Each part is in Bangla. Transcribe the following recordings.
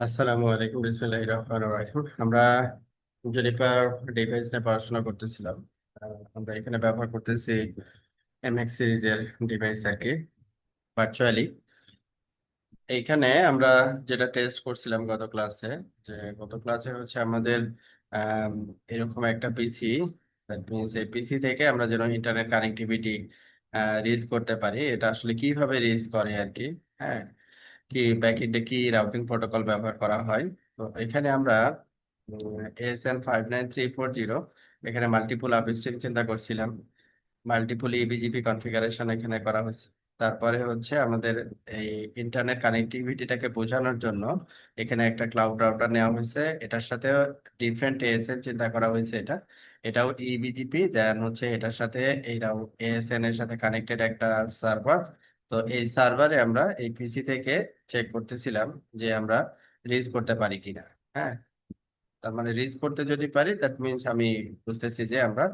আসসালামু আলাইকুম, বিসমিল্লাহির রহমানির রহিম। আমরা জেনিফার ডিভাইস নিয়ে পড়াশোনা করতেছিলাম। আমরা এখানে ব্যবহার করতেছি এমএক্স সিরিজের ডিভাইস আর কি, ভার্চুয়ালি। এইখানে আমরা যেটা টেস্ট করছিলাম গত ক্লাসে হচ্ছে আমাদের আম, এরকম একটা পিসি, দ্যাট মিনস এই পিসি থেকে আমরা যেন ইন্টারনেট কানেক্টিভিটি রিচ করতে পারি। এটা আসলে কিভাবে রিচ করে আর কি। হ্যাঁ, কি ব্যাকএন্ডে কি রাউটিং প্রোটোকল ব্যবহার করা হয়। তো এখানে আমরা ASN59340 এখানে মাল্টিপল আপস্ট্রিম চিন্তা করছিলাম। মাল্টিপল ইবিজিপি কনফিগারেশন এখানে করা হয়েছে। তারপরে হচ্ছে আমাদের এই ইন্টারনেট কানেক্টিভিটিটাকে বোঝানোর জন্য এখানে একটা ক্লাউড রাউটার নেওয়া হয়েছে। এটার সাথে ডিফারেন্ট এএসএন চিন্তা করা হয়েছে। এটাও ইবিজিপি, দেন হচ্ছে এটার সাথে এই এএসএন এর সাথে কানেক্টেড একটা সার্ভার। তো এই সার্ভারে আমরা এই পিসি থেকে চেক করতেছিলাম যে আমরা রিচ করতে পারি কিনা। হ্যাঁ, তার মানে রিচ করতে যদি পারি, দ্যাট মিনস আমি বুঝতেছি যে আমরা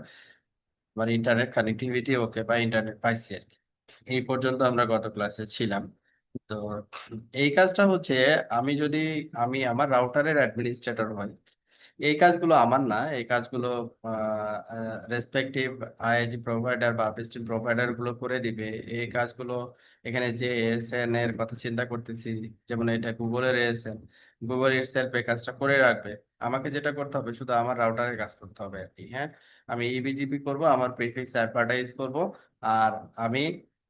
মানে ইন্টারনেট কানেক্টিভিটি ওকে বা ইন্টারনেট পাইছি আর কি। এই পর্যন্ত আমরা গত ক্লাসে ছিলাম। তো এই কাজটা হচ্ছে, আমি যদি আমি আমার রাউটারের অ্যাডমিনিস্ট্রেটর হই, এই কাজগুলো আমার না। এই কাজগুলো রেসপেক্টিভ আইএজি প্রোভাইডার বা আপস্ট্রিম প্রোভাইডার গুলো করে দিবে এই কাজগুলো। এখানে যে এএসএন এর কথা চিন্তা করতেছি, যেমন এটা গুগলের এএসএন, গুগল ইটসেলফ এই কাজটা করে রাখবে। আমাকে যেটা করতে হবে শুধু আমার রাউটারের কাজ করতে হবে আর কি। হ্যাঁ, আমি ইবিজিপি করব, আমার প্রিফিক্স অ্যাডভার্টাইজ করব, আর আমি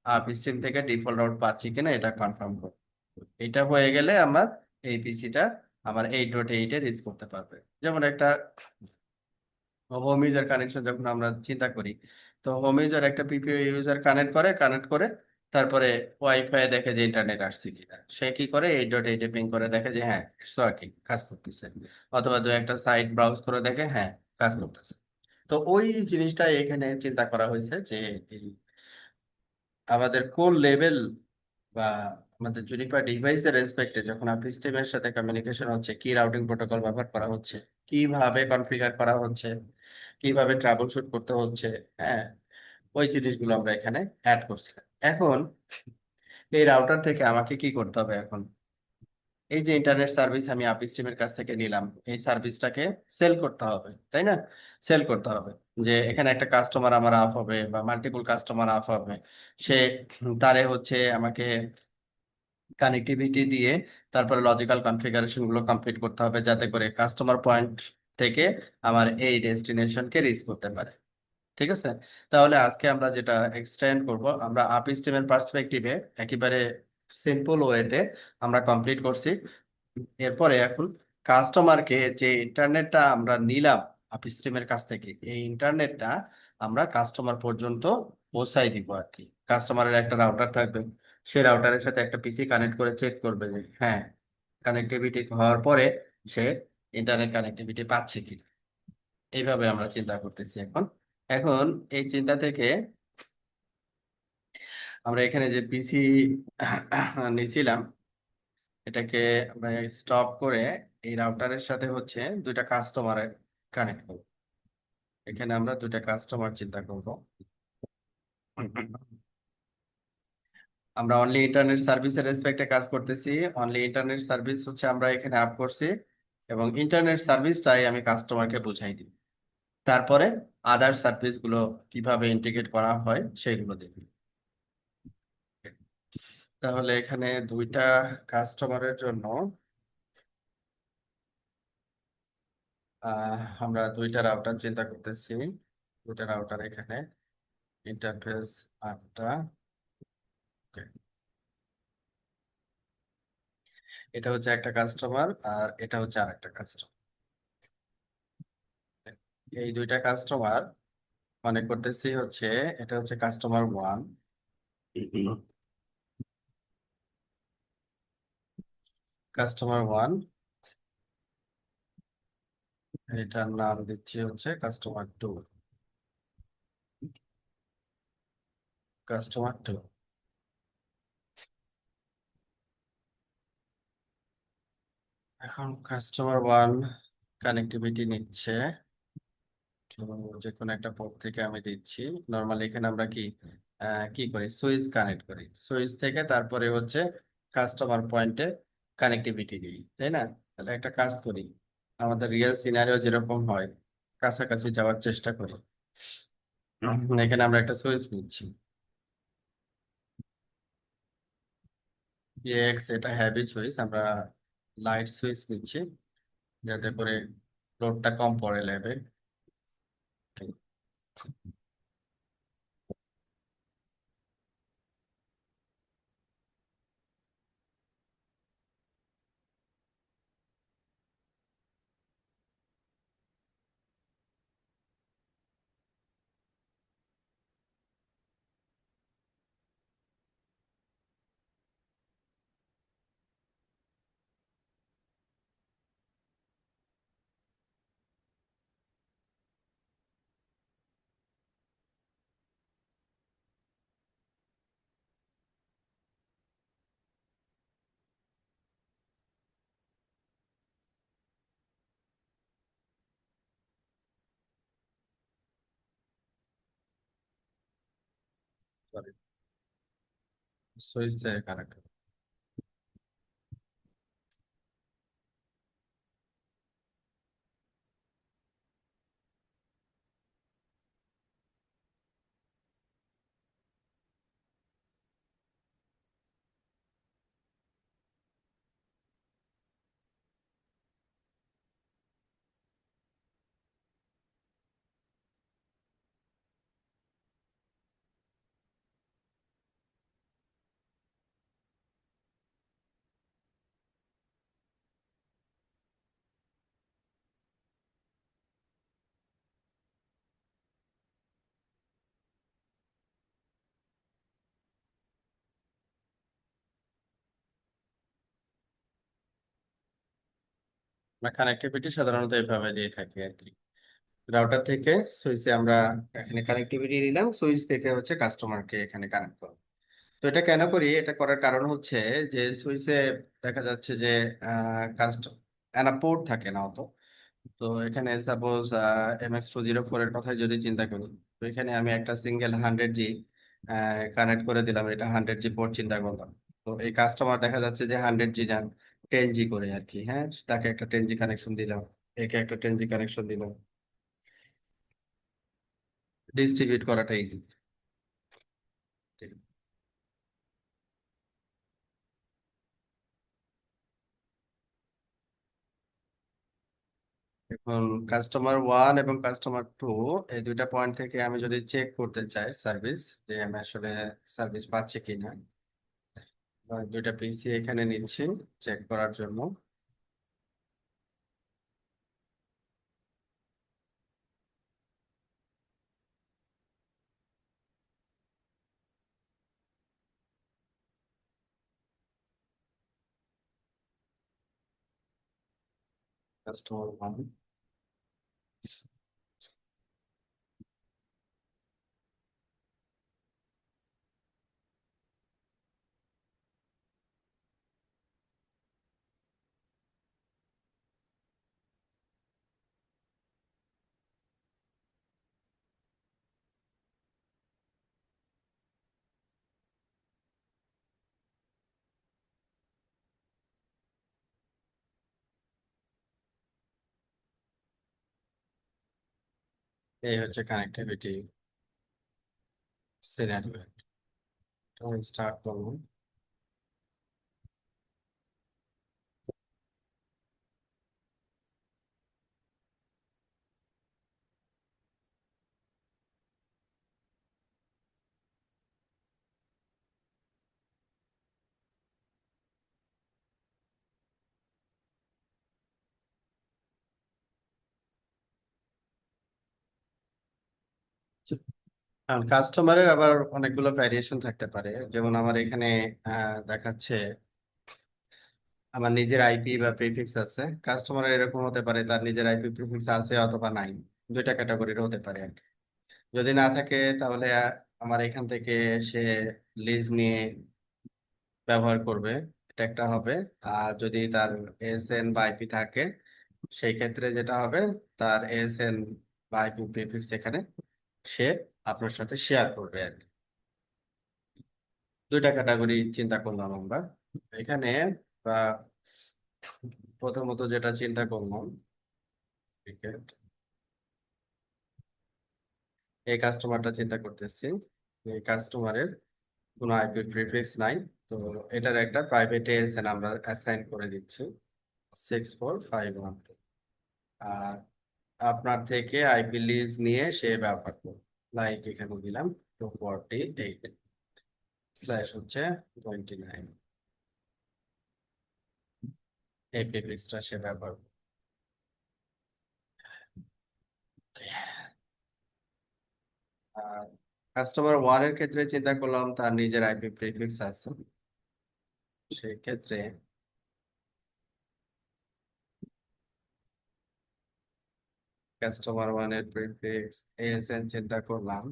আপস্ট্রিম থেকে ডিফল্ট রাউট পাচ্ছি কিনা এটা কনফার্ম করব। এটা হয়ে গেলে আমার এই পিসিটা আমার 8.8 এ রিচ করতে পারবে। যেমন একটা হোম ইউজার কানেকশন যখন আমরা চিন্তা করি, তো হোম ইউজার একটা পিপিও ইউজার কানেক্ট করে তারপরে ওয়াইফাই দেখে যে ইন্টারনেট আসছে কিনা, সে কি করে 8.8 এ পিং করে দেখে যে হ্যাঁ ইটস ওয়ার্কিং, কাজ করতেছে। অথবা দু একটা সাইট ব্রাউজ করে দেখে হ্যাঁ কাজ করতেছে। তো ওই জিনিসটা এখানে চিন্তা করা হয়েছে যে এই আমাদের কোন লেভেল বা আমাদের জুনিপার ডিভাইসের রেসপেক্টে যখন আপনি সিস্টেমের সাথে কমিউনিকেশন হচ্ছে, কি রাউটিং প্রোটোকল ব্যবহার করা হচ্ছে, কিভাবে কনফিগার করা হচ্ছে, কিভাবে ট্রাবল শুট করতে হচ্ছে। হ্যাঁ, ওই জিনিসগুলো আমরা এখানে অ্যাড করছিলাম। এখন এই রাউটার থেকে আমাকে কি করতে হবে এখন? এই যে ইন্টারনেট সার্ভিস আমি আপস্ট্রিমের কাছ থেকে নিলাম, এই সার্ভিসটাকে সেল করতে হবে, তাই না? সেল করতে হবে যে এখানে একটা কাস্টমার আমার আপ হবে বা মাল্টিপল কাস্টমার আপ হবে। সে তারে হচ্ছে আমাকে কানেক্টিভিটি দিয়ে তারপরে লজিক্যাল কনফিগারেশন গুলো কমপ্লিট করতে হবে, যাতে করে কাস্টমার পয়েন্ট থেকে আমার এই ডেস্টিনেশনকে রিচ করতে পারে। ঠিক আছে, তাহলে আজকে আমরা যেটা এক্সটেন্ড করব, আমরা আপ স্ট্রিমের পার্সপেক্টিভে একেবারে সিম্পল ওয়েতে আমরা কমপ্লিট করছি। এরপরে এখন কাস্টমারকে যে ইন্টারনেটটা আমরা নিলাম আপ স্ট্রিমের কাছ থেকে, এই ইন্টারনেটটা আমরা কাস্টমার পর্যন্ত পৌঁছাই দিব আর কি। কাস্টমারের একটা রাউটার থাকবে, সেই রাউটারের সাথে একটা পিসি কানেক্ট করে চেক করবে যে হ্যাঁ কানেক্টিভিটি হওয়ার পরে সে ইন্টারনেট কানেক্টিভিটি পাচ্ছে কিনা। এইভাবে আমরা চিন্তা করতেছি এখন। এখন এই চিন্তা থেকে আমরা এখানে যে পিসি নিয়েছিলাম, এটাকে আমরা স্টপ করে এই রাউটারের সাথে হচ্ছে দুইটা কাস্টমারের কানেক্ট করব। এখানে আমরা দুইটা কাস্টমার চিন্তা করব। আমরা অনলি ইন্টারনেট সার্ভিসের রেসপেক্টে কাজ করতেছি। অনলি ইন্টারনেট সার্ভিস হচ্ছে আমরা এখানে আপ করছি, এবং ইন্টারনেট সার্ভিসটাই আমি কাস্টমারকে বুঝাই দিই। তারপরে আদার সার্ভিস গুলো কিভাবে ইন্টিগ্রেট করা হয় সেগুলো দেখি। তাহলে এখানে দুইটা কাস্টমারের জন্য আমরা দুইটা রাউটার চিন্তা করতেছি। দুইটা রাউটার এখানে, ইন্টারফেস 8টা। Okay, এটা হচ্ছে একটা কাস্টমার আর এটা হচ্ছে আরেকটা কাস্টমার। এই দুইটা কাস্টমার মনে করতেছি হচ্ছে, এটা হচ্ছে কাস্টমার 1, কাস্টমার 1, এটার নাম দিচ্ছি হচ্ছে কাস্টমার 2, কাস্টমার 2। এখন কাস্টমার 1 কানেক্টিভিটি নিচ্ছে, তো যে কোনো একটা পোর্ট থেকে আমি দিচ্ছি। নর্মালি এখানে আমরা কি করি, সুইচ কানেক্ট করি, সুইচ থেকে তারপরে হচ্ছে কাস্টমার পয়েন্টে কানেক্টিভিটি দিই, তাই না? তাহলে একটা কাজ করি, আমাদের রিয়েল সিনারিও যেরকম হয় কাছাকাছি যাওয়ার চেষ্টা করি। এখানে আমরা একটা সুইচ নিচ্ছি, এক্স, এটা হ্যাভি সুইচ, আমরা লাইট সুইচ নিচ্ছি যাতে করে লোডটা কম পড়ে ল্যাবে। সুইচ থেকে কানেক্ট। আমরা কানেক্টিভিটি সাধারণত এভাবে দিয়ে থাকি আর কি। রাউটার থেকে সুইচে আমরা এখানে কানেক্টিভিটি দিলাম, সুইচ থেকে হচ্ছে কাস্টমারকে এখানে কানেক্ট করব। তো এটা কেন করি, এটা করার কারণ হচ্ছে যে সুইচে দেখা যাচ্ছে যে কাস্ট পোর্ট থাকে না অত। তো এখানে সাপোজ MX204 এর কথাই যদি চিন্তা করি, তো এখানে আমি একটা সিঙ্গেল 100G কানেক্ট করে দিলাম, এটা 100G পোর্ট চিন্তা করলাম। তো এই কাস্টমার দেখা যাচ্ছে যে 100G না 10G করে আর কি, হ্যাঁ, তাকে একটা 10G কানেকশন দিলাম, একে একটা 10G কানেকশন দিলাম, ডিস্ট্রিবিউট করাটা ইজি। এখন কাস্টমার 1 এবং কাস্টমার 2, এই দুইটা পয়েন্ট থেকে আমি যদি চেক করতে চাই সার্ভিস, যে আমি আসলে সার্ভিস পাচ্ছি কিনা, দুইটা পিসি এখানে নিচ্ছি চেক করার জন্য। কাস্টমার 1, এই হচ্ছে কানেক্টিভিটি সিনারিও। আমি স্টার্ট করবো। কাস্টমারের আবার অনেকগুলো ভ্যারিয়েশন থাকতে পারে, যেমন আমার এখানে দেখাচ্ছে আমার নিজের আইপি বা প্রিফিক্স আছে, কাস্টমারের এরকম হতে পারে তার নিজের আইপি প্রিফিক্স আছে অথবা নাই, দুইটা ক্যাটাগরির হতে পারে আর কি। যদি না থাকে তাহলে আমার এখান থেকে সে লিজ নিয়ে ব্যবহার করবে, এটা একটা হবে। আর যদি তার এসএন বা আইপি থাকে, সেই ক্ষেত্রে যেটা হবে, তার এসএন বা আইপি প্রিফিক্স এখানে সে আপনার সাথে শেয়ার করবে আর কি। দুইটা ক্যাটাগরি চিন্তা করলাম আমরা এখানে। প্রথমত যেটা চিন্তা করলাম, ক্রিকেট, এই কাস্টমারটা চিন্তা করতেছি, এই কাস্টমারের কোনো আইপি প্রিফিক্স নাই। তো এটার একটা প্রাইভেট এএসএন আমরা অ্যাসাইন করে দিচ্ছি, 64512। আর আপনার থেকে আইপি লিজ নিয়ে সে ব্যবহার করবে, লাইক এখানে দিলাম 248 স্ল্যাশ হচ্ছে 29, এই প্রিফিক্সটা সে ব্যবহার করবে। আর কাস্টমার ওয়ান এর ক্ষেত্রে চিন্তা করলাম তার নিজের আইপি প্রিফিক্স আছে, সেই ক্ষেত্রে কাস্টমার ওয়ান এর প্রিফিক্স এএসএন চিন্তা করলাম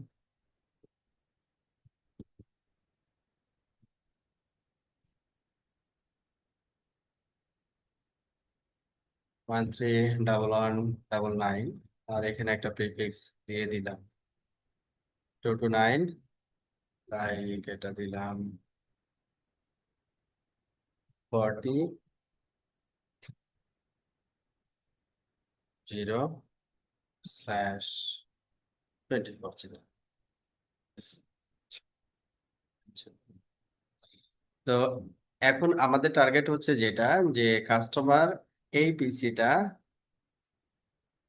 131199, আর এখানে একটা প্রিফিক্স দিয়ে দিলাম 229, লাইক এটা দিলাম 40/0/24। তো এখন আমাদের টার্গেট হচ্ছে যেটা, যে কাস্টমার এই পিসিটা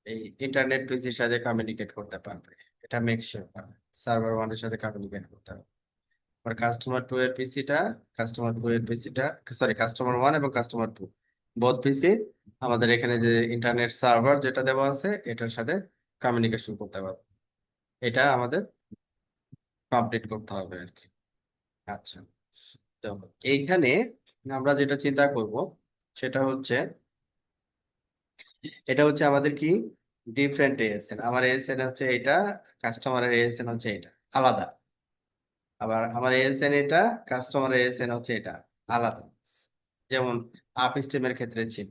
এই ইন্টারনেট পিসির সাথে কমিউনিকেট করতে পারবে, এটা মেক শিওর পারবে, সার্ভার ওয়ানের সাথে কমিউনিকেট করতে হবে। আর কাস্টমার টু এর পিসিটা, কাস্টমার টু এর পিসিটা, সরি কাস্টমার ওয়ান এবং কাস্টমার টু বোথ পিসি আমাদের এখানে যে ইন্টারনেট সার্ভার যেটা দেওয়া আছে এটার সাথে কমিউনিকেশন করতে পারবে, এটা আমাদের কমপ্লিট করতে হবে আর কি। আচ্ছা, তো এইখানে আমরা যেটা চিন্তা করব সেটা হচ্ছে, এটা হচ্ছে আমাদের কি ডিফারেন্ট এএসএন, আমার এএসএন হচ্ছে এটা, কাস্টমারের এএসএন হচ্ছে এটা আলাদা, আবার আমার এএসএন এটা, কাস্টমার এএসএন হচ্ছে এটা আলাদা। যেমন আপ স্ট্রিমের ক্ষেত্রে ছিল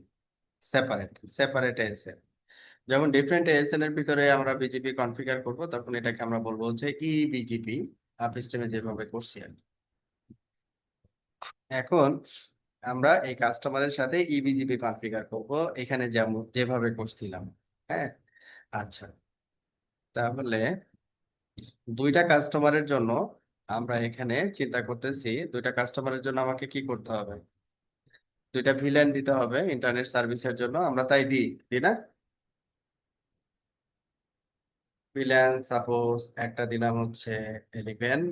সেপারেট সেপারেট এএসএন। যখন ডিফারেন্ট এএসএন এর ভিতরে আমরা বিজিপি কনফিগার করব তখন এটাকে আমরা বলবো হচ্ছে ই বিজিপি, আপ স্ট্রিমে যেভাবে করছি আর কি। এখন আমরা এই কাস্টমারের সাথে ইবিজিপি কনফিগার করব এখানে যেমন যেভাবে করছিলাম। হ্যাঁ, আচ্ছা, তাহলে দুইটা কাস্টমারের জন্য আমরা এখানে চিন্তা করতেছি, দুইটা কাস্টমারের জন্য আমাকে কি করতে হবে, দুইটা ভিলেন দিতে হবে ইন্টারনেট সার্ভিসের জন্য, আমরা তাই দিই দিই না? ভিলেন সাপোজ একটা দিলাম হচ্ছে 11,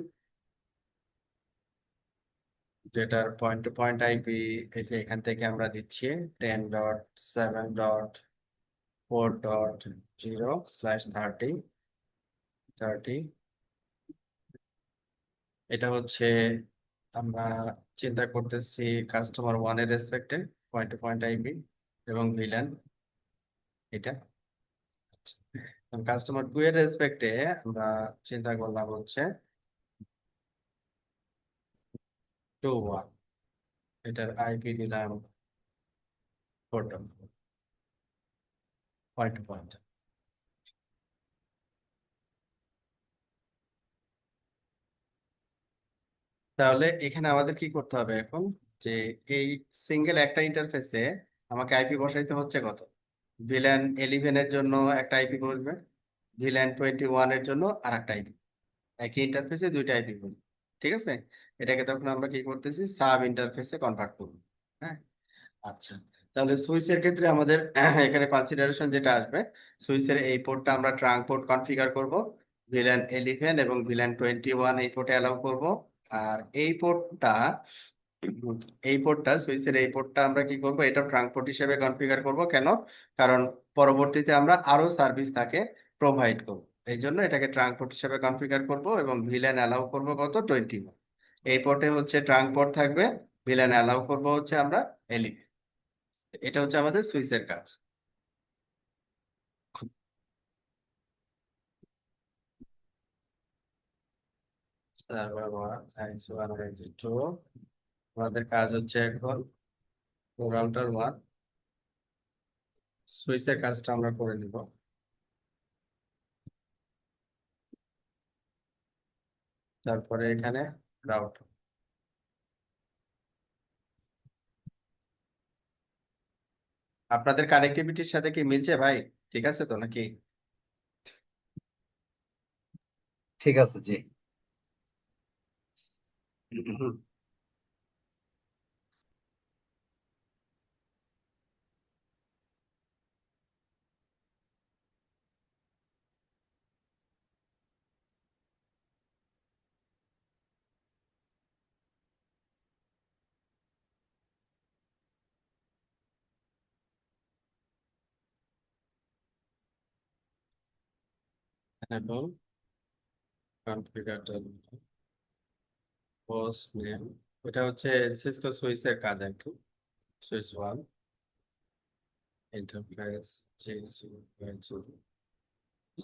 যেটার পয়েন্ট টু পয়েন্ট আইপি এই যে এখান থেকে আমরা দিচ্ছি 10.7.4.0/30। এটা হচ্ছে আমরা চিন্তা করতেছি কাস্টমার ওয়ানের রেসপেক্টে পয়েন্ট টু পয়েন্ট আইপি এবং ভিলেন এটা। কাস্টমার টু এর রেসপেক্টে আমরা চিন্তা করলাম হচ্ছে 21, এটার আইপি দিলাম 4 পয়েন্ট টু পয়েন্ট। তাহলে এখানে আমাদের কি করতে হবে এখন, যে এই সিঙ্গেল একটা ইন্টারফেসে আমাকে আইপি বসাইতে হচ্ছে কত, ভিলেন 11 এর জন্য একটা আইপি বসবে, ভিলেন 21 এর জন্য আর একটা আইপি, একই ইন্টারফেসে দুইটা আইপি বলবে। ঠিক আছে, এটাকে তখন আমরা কি করতেছি সাব ইন্টারফেসে কনভার্ট করবো। হ্যাঁ, আচ্ছা, তাহলে সুইচের ক্ষেত্রে আমাদের এখানে কনসিডারেশন যেটা আসবে, সুইচের এই পোর্টটা আমরা ট্রাঙ্ক পোর্ট কনফিগার করব, ভিলেন 11 এবং ভিলেন 21 এই পোর্টে অ্যালাউ করব। আর এই পোর্টটা, এই পোর্টটা সুইচের এই পোর্টটা আমরা কি করব, এটা ট্রাঙ্ক পোর্ট হিসেবে কনফিগার করব। কেন? কারণ পরবর্তীতে আমরা আরো সার্ভিস তাকে প্রোভাইড করব, এই জন্য এটাকে ট্রাঙ্ক পোর্ট হিসেবে কনফিগার করব এবং ভিলেন অ্যালাউ করব কত, 21। এই পোর্টে হচ্ছে ট্রাঙ্ক পোর্ট থাকবে, ভিলেন অ্যালাউ করব হচ্ছে আমরা 11। এটা হচ্ছে আমাদের সুইচের কাজ। Server one X one X two, আমাদের কাজ হচ্ছে এখন রাউটার ওয়ান, সুইচের কাজটা আমরা করে নিব। তারপরে এখানে রাউটার, আপনাদের কানেক্টিভিটির সাথে কি মিলছে ভাই? ঠিক আছে তো নাকি? ঠিক আছে জি। এবং কনফিগার পোস্ট নেম, এটা হচ্ছে সিসকো সুইসের কাজ আর কি। Swiss one interface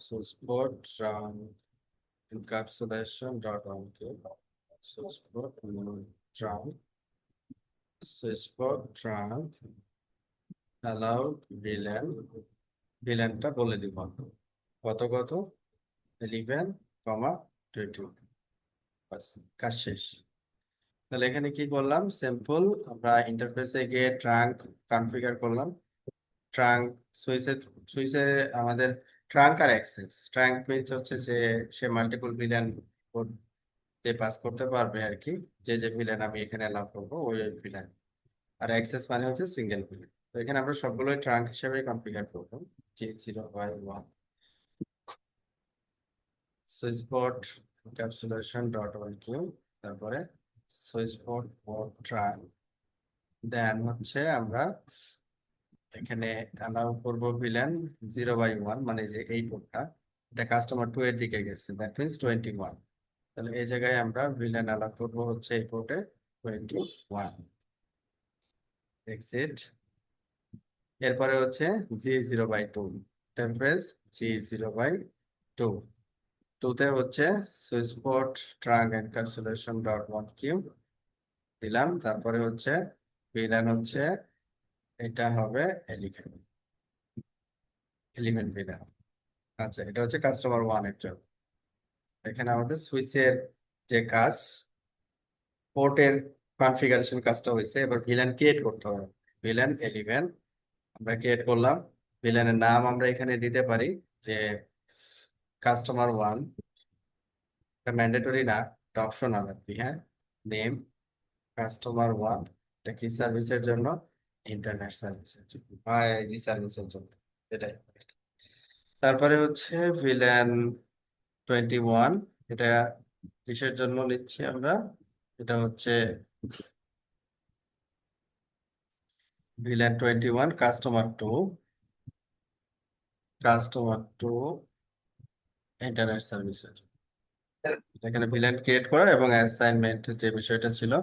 source code encapsulation dot on source code trunk source code trunk allow VLAN, ভিলেনটা বলে দিব কত কত 11, 20, বাস কাজ শেষ। তাহলে এখানে কি করলাম, সিম্পল আমরা ইন্টারফেসে গিয়ে ট্রাঙ্ক কনফিগার করলাম। ট্রাঙ্ক সুইচে সুইচে আমাদের ট্রাঙ্ক আর অ্যাক্সেস, ট্রাঙ্ক মিনস হচ্ছে যে সে মাল্টিপল ভিলেন পাস করতে পারবে আর কি। যে যে ভিলেন আমি এখানে অ্যালাউ করবো ওই ওই ভিলেন। আর অ্যাক্সেস মানে হচ্ছে সিঙ্গেল ভিলেন। তো এখানে আমরা সবগুলোই ট্রাঙ্ক হিসেবে কনফিগার করবো। G0/1 switch port encapsulation dot one Q, তারপরে switch port port trunk, then হচ্ছে আমরা এখানে অ্যালাউ করব ভিলেন 0/1, মানে যে এই পোর্টটা এটা কাস্টমার 2 এর দিকে গেছে, দ্যাট মিনস 21। তাহলে এই জায়গায় আমরা ভিলেন অ্যালাউ করবো হচ্ছে এই পোর্টে 21, এক্সিট। এরপরে হচ্ছে G0/2 ইন্টারফেস, G0/2 টুতে হচ্ছে switch port trunk encapsulation dot one Q দিলাম। তারপরে হচ্ছে ভিলেন হচ্ছে এটা হবে এলিফ্যান্ট, এলিমেন্ট ভিলেন। আচ্ছা, এটা হচ্ছে কাস্টমার ওয়ান এর জন্য। এখানে আমাদের সুইচের যে কাজ, পোর্টের কনফিগারেশন কাজটা হয়েছে, এবার ভিলেন ক্রিয়েট করতে হবে। ভিলেন এলিভেন আমরা ক্রিয়েট করলাম। ভিলেনের নাম আমরা এখানে দিতে পারি যে কাস্টমার ওয়ান, এটা ম্যান্ডেটরি না, এটা অপশনাল আর কি। হ্যাঁ, নেম কাস্টমার ওয়ান, এটা কি সার্ভিসের জন্য? ইন্টারনেট সার্ভিসের জন্য বা জি সার্ভিসের জন্য, এটাই। তারপরে হচ্ছে ভিলেন 21, এটা কিসের জন্য নিচ্ছি আমরা? এটা হচ্ছে ভিলেন 21 কাস্টমার টু ইন্টারনেট সার্ভিসের। এখানে ভিলেন ক্রিয়েট করা এবং অ্যাসাইনমেন্ট যে বিষয়টা ছিল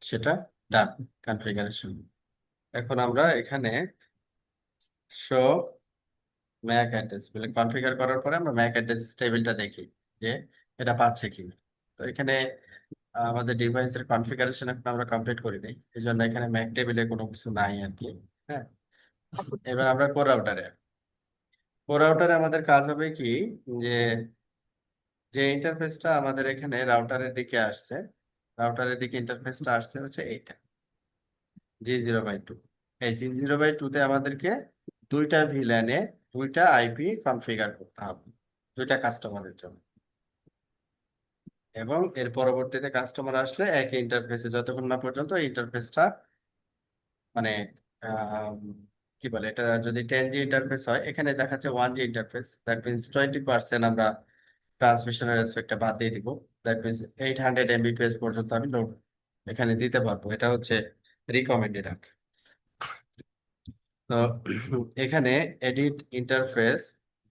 সেটা ডান, কনফিগারেশন। এখন আমরা এখানে শো ম্যাক অ্যাড্রেস কনফিগার করার পরে আমরা ম্যাক অ্যাড্রেস টেবিলটা দেখি যে এটা পাচ্ছে কিনা। তো এখানে আমাদের ডিভাইসের কনফিগারেশন এখন আমরা কমপ্লিট করিনি, এই জন্য এখানে ম্যাক টেবিলে কোনো কিছু নাই আর কি। হ্যাঁ, এবার আমরা কোর রাউটারে আমাদের কাজ হবে কি, যে যে ইন্টারফেসটা আমাদের এখানে রাউটারের দিকে আসছে, রাউটারের দিকে ইন্টারফেসটা আসছে হচ্ছে এইটা G0/2। এই G0/2 তে আমাদেরকে দুইটা ভিল্যানে দুইটা আইপি কনফিগার করতে হবে, দুইটা কাস্টমারের জন্য। এবং এর পরবর্তীতে কাস্টমার আসলে একই ইন্টারফেসে, যতক্ষণ না পর্যন্ত ইন্টারফেসটা মানে আহ, কি বলে, এটা যদি 10G ইন্টারফেস হয়, এখানে দেখাচ্ছে 1G ইন্টারফেস, দ্যাট মিনস 20% আমরা ট্রান্সমিশনের রেসপেক্টে বাদ দিয়ে দিব। দ্যাট মিনস 800 Mbps পর্যন্ত আমি লোড এখানে দিতে পারবো, এটা হচ্ছে রিকমেন্ডেড আর কি। তো এখানে এডিট ইন্টারফেস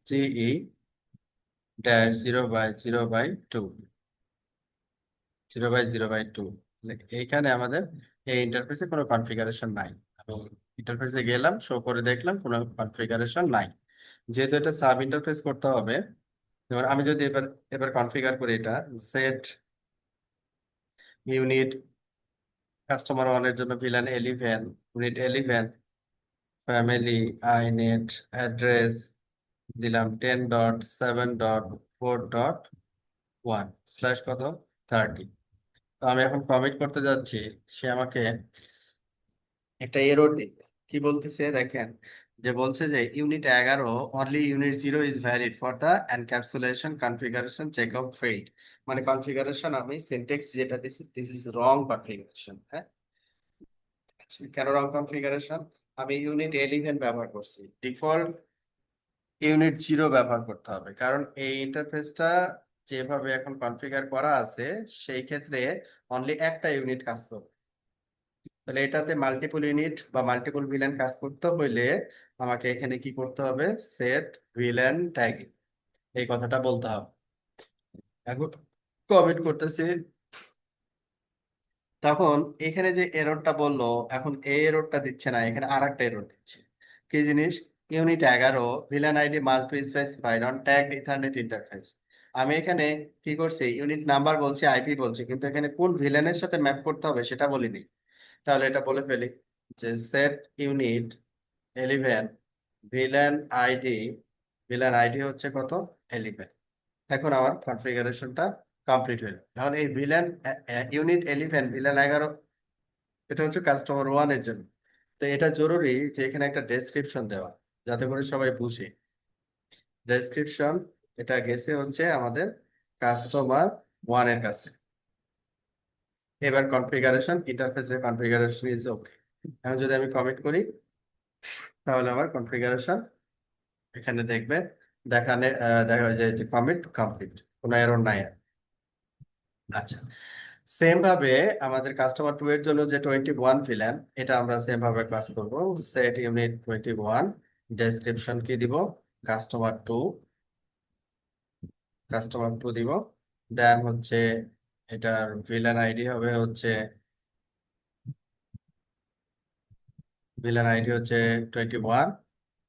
জিই -0/0/2, 0/0/2, এইখানে আমাদের এই ইন্টারফেসে কোনো কনফিগারেশন নাই। আমি ইন্টারফেসে গেলাম, শো করে দেখলাম কোনো কনফিগারেশন নাই। যেহেতু এটা সাব ইন্টারফেস করতে হবে, যেমন আমি যদি এবার এবার কনফিগার করি এটা সেট ইউনিট কাস্টমার ওয়ানের জন্য villain 11, unit 11, family inet address দিলাম 10.7.4.1 স্ল্যাশ কত 30। তো আমি এখন কমিট করতে যাচ্ছি, সে আমাকে একটা এরর দিবে। কি বলতেছে দেখেন, যে বলছে যে unit 11 only unit 0 is valid for the encapsulation configuration checkout failed. মানে কনফিগারেশন আমি সিনট্যাক্স যেটা দিছি দিস ইজ রং কনফিগারেশন। হ্যাঁ, আচ্ছা, কেন রং কনফিগারেশন? আমি ইউনিট 11 ব্যবহার করছি, ডিফল্ট ইউনিট 0 ব্যবহার করতে হবে, কারণ এই ইন্টারফেসটা যেভাবে এখন কনফিগার করা আছে সেই ক্ষেত্রে অনলি একটা ইউনিট কাজ করবে। তাহলে এটাতে মাল্টিপল ইউনিট বা মাল্টিপল ভিলেন কাজ করতে হইলে আমাকে এখানে কি করতে হবে, সেট ভিলেন ট্যাগিং, এই কথাটা বলতে হবে। এখন কমেন্ট করতেছি, তখন এখানে যে এররটা বললো, এখন এই এররটা দিচ্ছে না, এখানে আর একটা এরর দিচ্ছে। কি জিনিস? Unit 11 villain ID must be specified on tagged ethernet interface. আমি এখানে কি করছি, ইউনিট নাম্বার বলছি, আইপি বলছি, কিন্তু এখানে কোন ভিলেনের সাথে ম্যাপ করতে হবে সেটা বলিনি। তাহলে এটা বলে ফেলি যে set unit 11 villain ID, villain ID হচ্ছে কত, 11। এখন আমার কনফিগারেশনটা কমপ্লিট হলো। এখন এই ভিলেন ইউনিট 11 ভিলেন 11 এটা হচ্ছে কাস্টমার 1 এর জন্য। তো এটা জরুরি যে এখানে একটা ডেসক্রিপশন দেওয়া, যাতে করে সবাই বুঝে। ডেসক্রিপশন এটা গেছে হচ্ছে আমাদের কাস্টমার 1 এর কাছে। এবার কনফিগারেশন ইন্টারফেসের কনফিগারেশন ইজ ওকে। এখন যদি আমি কমিট করি তাহলে আমার কনফিগারেশন এখানে দেখবে দেখানে দেখা যায় যে কমিট কমপ্লিট, কোনো এরর নাই আর। আচ্ছা, সেম ভাবে আমাদের কাস্টমার 2 এর জন্য যে 21 ভিলেন, এটা আমরা সেম ভাবে ক্লাস করব। সেট ইউনিট 21 ডেসক্রিপশন কি দিব, কাস্টমার 2, কাস্টমার 2 দিব। দেন হচ্ছে এটার ভিলেন আইডি হবে হচ্ছে, ভিলেন আইডি হচ্ছে 21,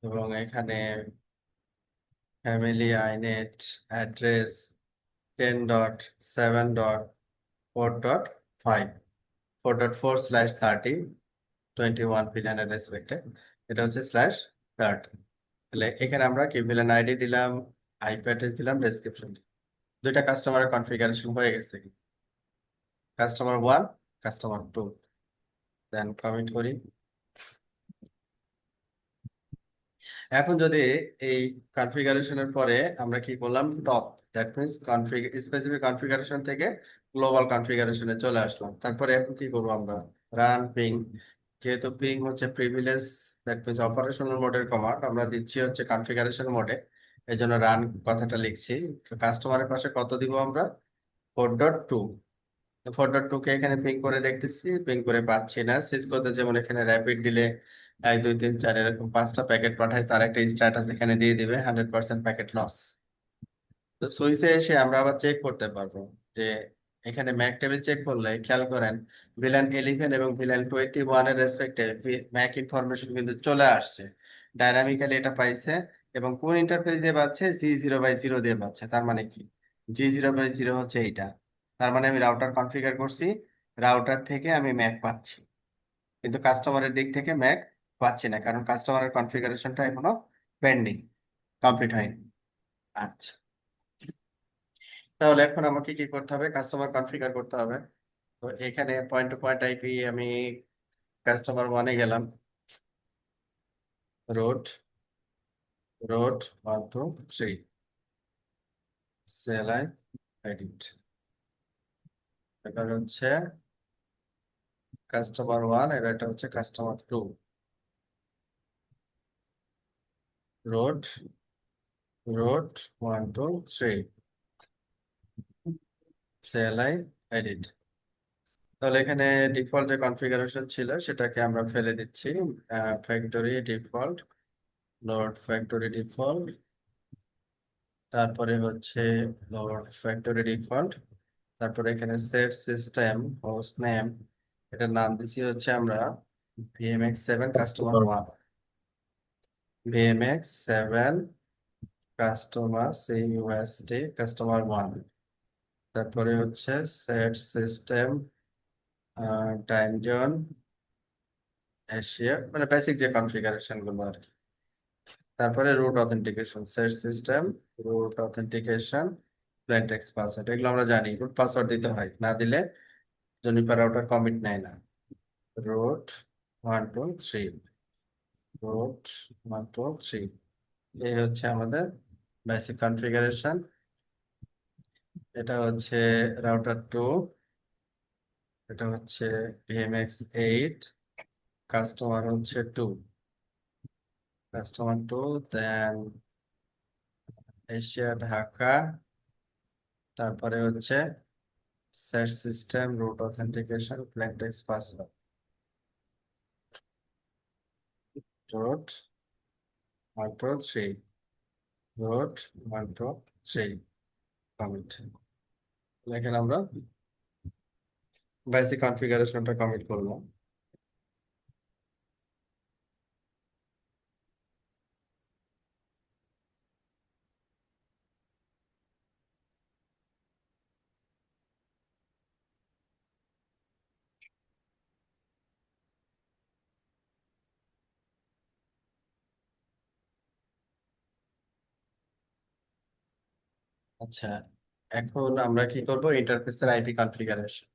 এবং এখানে ফ্যামিলি আইনেট অ্যাড্রেস 10.7.4.5 4.4/30 21 ভিলেনের রেসপেক্টে, এটা হচ্ছে /30। তাহলে এখানে আমরা কি ভিলেন আইডি দিলাম, আইপি অ্যাড্রেস দিলাম, ডেসক্রিপশন, দুইটা কাস্টমারের কনফিগারেশন হয়ে গেছে। কাস্টমার 1, কাস্টমার 2, দেন কমেন্ট করি। এখন যদি এই কনফিগারেশনের পরে আমরা কি করলাম, top, that means specific configuration থেকে গ্লোবাল কনফিগারেশনে চলে আসলাম। তারপরে এখন কি করবো আমরা, রান পিং। যেহেতু পিং হচ্ছে প্রিভিলেজ, দ্যাট মিন্স অপারেশনাল মোডের কমান্ড, আমরা দিচ্ছি হচ্ছে কনফিগারেশন মোডে, এই জন্য রান কথাটা লিখছি। কাস্টমারের পাশে কত দিব আমরা, 4.2। 4.2 কে এখানে পিং করে দেখতেছি, পিং করে পাচ্ছি না। সিসকোতে যেমন এখানে র্যাপিড দিলে 1 2 3 4 এরকম 5টা প্যাকেট পাঠায়, তার একটা স্ট্যাটাস এখানে দিয়ে দিবে 100% প্যাকেট লস। তো সুইচে এসে আমরা আবার চেক করতে পারবো যে এখানে ম্যাক টেবিল চেক করলে খেয়াল করেন ভিলেন 11 এবং ভিলেন 21 এর রেসপেক্টে ম্যাক ইনফরমেশন কিন্তু চলে আসছে, ডাইনামিক্যালি এটা পাইছে। এবং কোন ইন্টারফেস দিয়ে পাচ্ছে, G0/0 দিয়ে পাচ্ছে। তার মানে কি, G0/0 হচ্ছে এইটা। তার মানে আমি রাউটার কনফিগার করছি, রাউটার থেকে আমি ম্যাক পাচ্ছি, কিন্তু কাস্টমারের দিক থেকে ম্যাক পাচ্ছি না, কারণ কাস্টমারের কনফিগারেশনটা এখনো পেন্ডিং, কমপ্লিট হয়নি। আচ্ছা, তাহলে এখন আমাকে কি করতে হবে, কাস্টমার কনফিগার করতে হবে। তো এখানে পয়েন্ট টু পয়েন্ট আইপি আমি কাস্টমার 1 এ গেলাম, রোড রোড 1 2 3, সেলাই এডিট। এবার হচ্ছে কাস্টমার 1, এর এটা হচ্ছে কাস্টমার 2, রোড রোড 1 2 3, সেলাই এডিট। তাহলে এখানে ডিফল্ট যে কনফিগারেশন ছিল সেটাকে আমরা ফেলে দিচ্ছি, factory default, load factory default, তারপরে হচ্ছে লোড ফ্যাক্টরি ডিফল্ট, তারপরে এখানে সেট সিস্টেম হোস্ট নেম, এটার নাম দিচ্ছি হচ্ছে আমরা VMX7 customer customer 1, VMX7 customer CUST customer 1। তারপরে হচ্ছে set system time zone Asia, মানে বেসিক যে কনফিগারেশন গুলো আর কি। তারপরে root authentication, set system root authentication plain text password, এগুলো আমরা জানি রুট পাসওয়ার্ড দিতে হয়, না দিলে জুনিপার রাউটার কমিট নেয় না। Root 1 2 3, root 1 2 3। এই হচ্ছে আমাদের বেসিক কনফিগারেশন। এটা হচ্ছে রাউটার 2, এটা হচ্ছে BMX8, কাস্টমার হচ্ছে 2, দেন এশিয়া ঢাকা, তারপরে হচ্ছে set system, root authentication, plain text password. Root 1 2 3, root 1 2 3, commit. এখানে আমরা বেসিক কনফিগারেশনটা কমিট করলাম। আচ্ছা, এখন আমরা কি করব, ইন্টারফেসের আইপি কনফিগারেশন।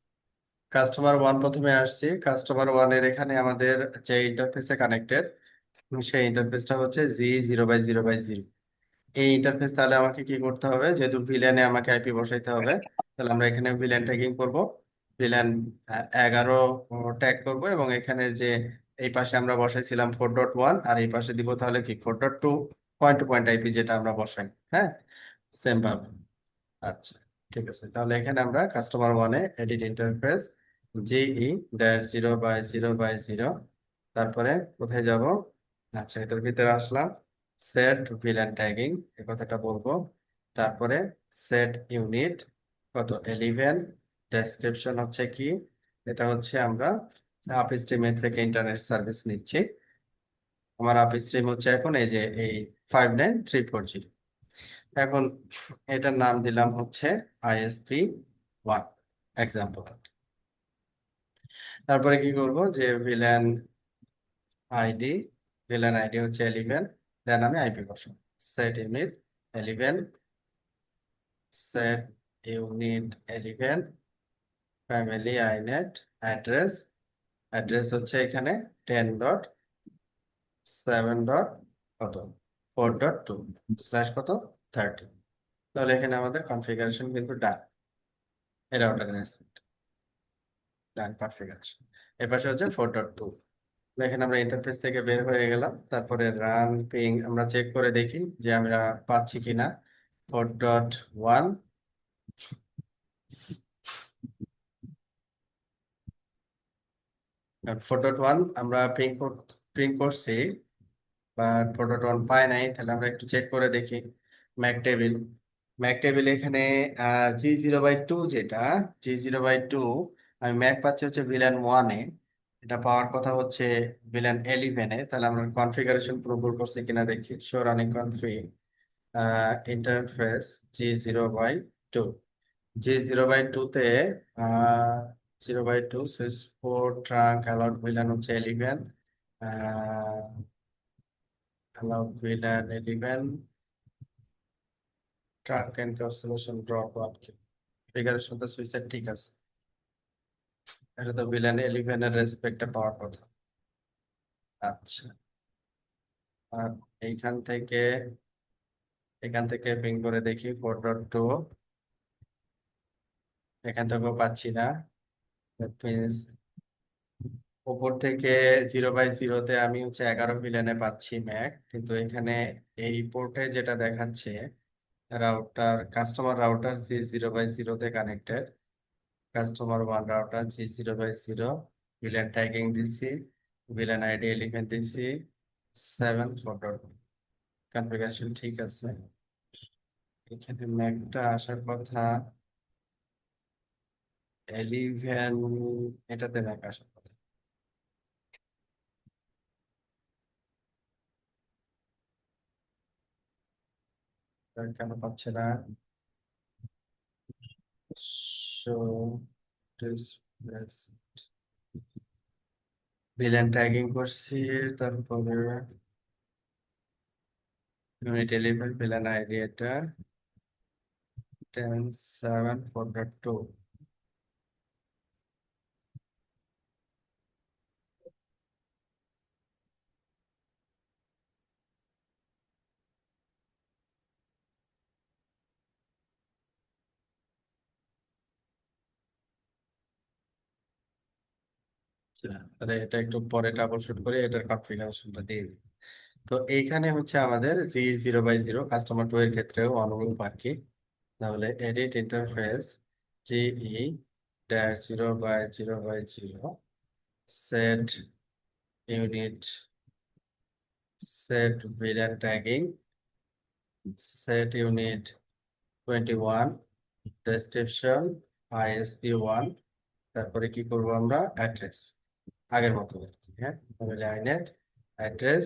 কাস্টমার 1 প্রথমে আসছি। কাস্টমার 1 এর এখানে আমাদের যে ইন্টারফেসে কানেক্টেড, সেই ইন্টারফেসটা হচ্ছে G0/0/0। এই ইন্টারফেস তাহলে আমাকে কি করতে হবে, যেহেতু ভিলেনে আমাকে আইপি বসাইতে হবে, তাহলে আমরা এখানে ভিলেন ট্যাগিং করব। ভিলেন 11 ট্যাগ করব, এবং এখানের যে এই পাশে আমরা বসাইছিলাম 4.1, আর এই পাশে দিব তাহলে কি 4.2, পয়েন্ট টু পয়েন্ট আইপি যেটা আমরা বসাই। হ্যাঁ, সেম ভাবে। আচ্ছা, ঠিক আছে। তাহলে এখানে আমরা কাস্টমার 1-এ এডিট ইন্টারফেস GE-0/0/0, তারপরে কোথায় যাব? আচ্ছা, এটার ভিতরে আসলাম। সেট ভিলেন ট্যাগিং, এই কথাটা বলবো। তারপরে সেট ইউনিট কত 11, ডেসক্রিপশন হচ্ছে কি, এটা হচ্ছে আমরা আপস্ট্রিমের থেকে ইন্টারনেট সার্ভিস নিচ্ছি। আমার আপস্ট্রিম হচ্ছে এখন এই যে এই 59340। এখন এটার নাম দিলাম হচ্ছে ISP1 এক্সাম্পল। তারপরে কি করব, যে আইডি ভিলেন আইডি হচ্ছে 11, দেন আমি আইপি বসাবো। Set unit 11, set unit 11, family inet, address, address হচ্ছে এখানে 10.7. কত 4.2 স্ল্যাশ কত 30। তাহলে এখানে আমাদের কনফিগারেশন কিন্তু ডান। এটা ওটার ডান কনফিগারেশন। এপাশে হচ্ছে 4.2। দেখেন আমরা ইন্টারফেস থেকে বের হয়ে গেলাম। তারপরে রান পিং আমরা চেক করে দেখি যে আমরা পাচ্ছি কিনা। 4.1, 4.1 আমরা পিং করছি, বাট 4.1 পাই নাই। তাহলে আমরা একটু চেক করে দেখি ম্যাক টেবিল। ম্যাক টেবিল এখানে G0/2, যেটা G0/2 আমি ম্যাক পাচ্ছি হচ্ছে ভিলেন 1-এ, এটা পাওয়ার কথা হচ্ছে ভিলেন 11-এ। তাহলে আমরা কনফিগারেশন পুরো ভুল করছি কিনা দেখি। Show running config interface G0/2, G0/2 তে 0/2 switch port trunk allowed villain হচ্ছে 11, allowed villain 11, trunk encapsulation drop out. Configuration তো সুইচের ঠিক আছে, এটা তো ভিলেন 11 এর রেসপেক্টে পাওয়ার কথা। আচ্ছা, আর এইখান থেকে এখান থেকে পিং করে দেখি 4.2, এখান থেকেও পাচ্ছি না। দ্যাট মিনস উপর থেকে 0/0-তে আমি হচ্ছে 11 ভিলেনে পাচ্ছি ম্যাক, কিন্তু এখানে এই পোর্টে যেটা দেখাচ্ছে কাস্টমার রাউটার G0/0-তে connected. Customer 1 router G0/0, VLAN tagging দিছি, ভিলেন আইডি 11 দিছি, 7 ফটো, কনফিগারেশন ঠিক আছে। এখানে ম্যাকটা আসার কথা 11, এটাতে ম্যাক আসার কথা। কেন পাচ্ছে না? So this yes, villain tagging করছি, তারপরে ইউনিট 11 ভিলেন আইডি এটা 10.7.4.2। তাহলে এটা একটু পরে ট্রাবল শুট করে এটার কনফিগারেশনটা দিয়ে দিই। তো এইখানে হচ্ছে আমাদের G0/0 কাস্টমার 2 এর ক্ষেত্রেও অনুরূপ আর কি। তাহলে edit interface GE -0/0/0 set unit set villain tagging set unit 21 description ISP1। তারপরে কি করব আমরা অ্যাড্রেস আগের মতো আর কি, হ্যাঁ। তাহলে আইনেট অ্যাড্রেস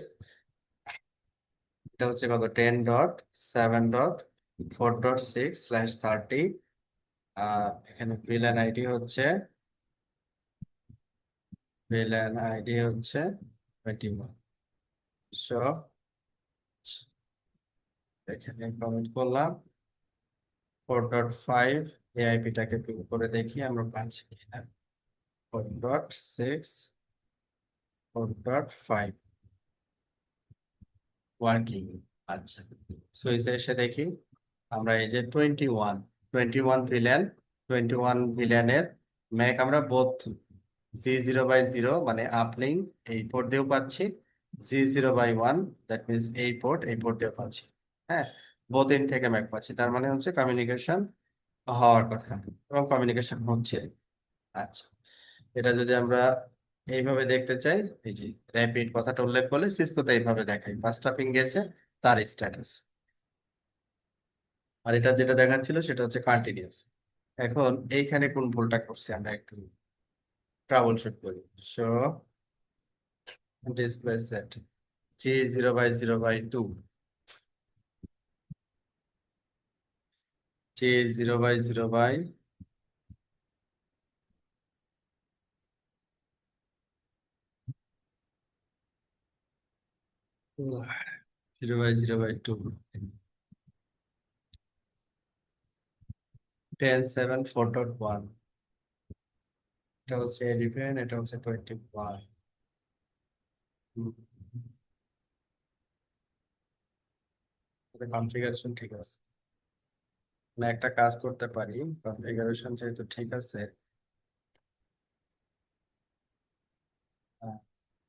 এটা হচ্ছে কত 10.7.4.6/30। আর এখানে ভিলেন আইডি হচ্ছে 21। সো এখানে কমেন্ট করলাম 4.5 এআইপিটাকে পিক করে দেখি আমরা পাচ্ছি কিনা। 4.6 4.5 ওয়ার্কিং। আচ্ছা, সুইচে এসে দেখি আমরা এই যে 21 ভিলেনের ম্যাক আমরা বোথ G0/0 মানে আপলিঙ্ক এই পোর্ট দিয়েও পাচ্ছি, G0/1 দ্যাট মিনস এই পোর্ট দিয়েও পাচ্ছি। হ্যাঁ, বোথ এন্ড থেকে ম্যাক পাচ্ছি, তার মানে হচ্ছে কমিউনিকেশন হওয়ার কথা এবং কমিউনিকেশন হচ্ছে। আচ্ছা, এটা যদি আমরা এইভাবে দেখতে চাই, এই যে র্যাপিড কথাটা উল্লেখ করলে সিসকোতে এইভাবে দেখাই পাঁচটা পিং গেছে তার স্ট্যাটাস। আর এটা যেটা দেখাচ্ছিল সেটা হচ্ছে কন্টিনিউয়াস। এখন এইখানে কোন ভুলটা করছি আমরা একটু ট্রাবল শুট করি। So display set G0/0/2 G0/0/, 0/0/2 10.7.4.1। এটা হচ্ছে 11, এটা হচ্ছে 21। কনফিগারেশন ঠিক আছে, মানে একটা কাজ করতে পারি। কনফিগারেশন যেহেতু ঠিক আছে,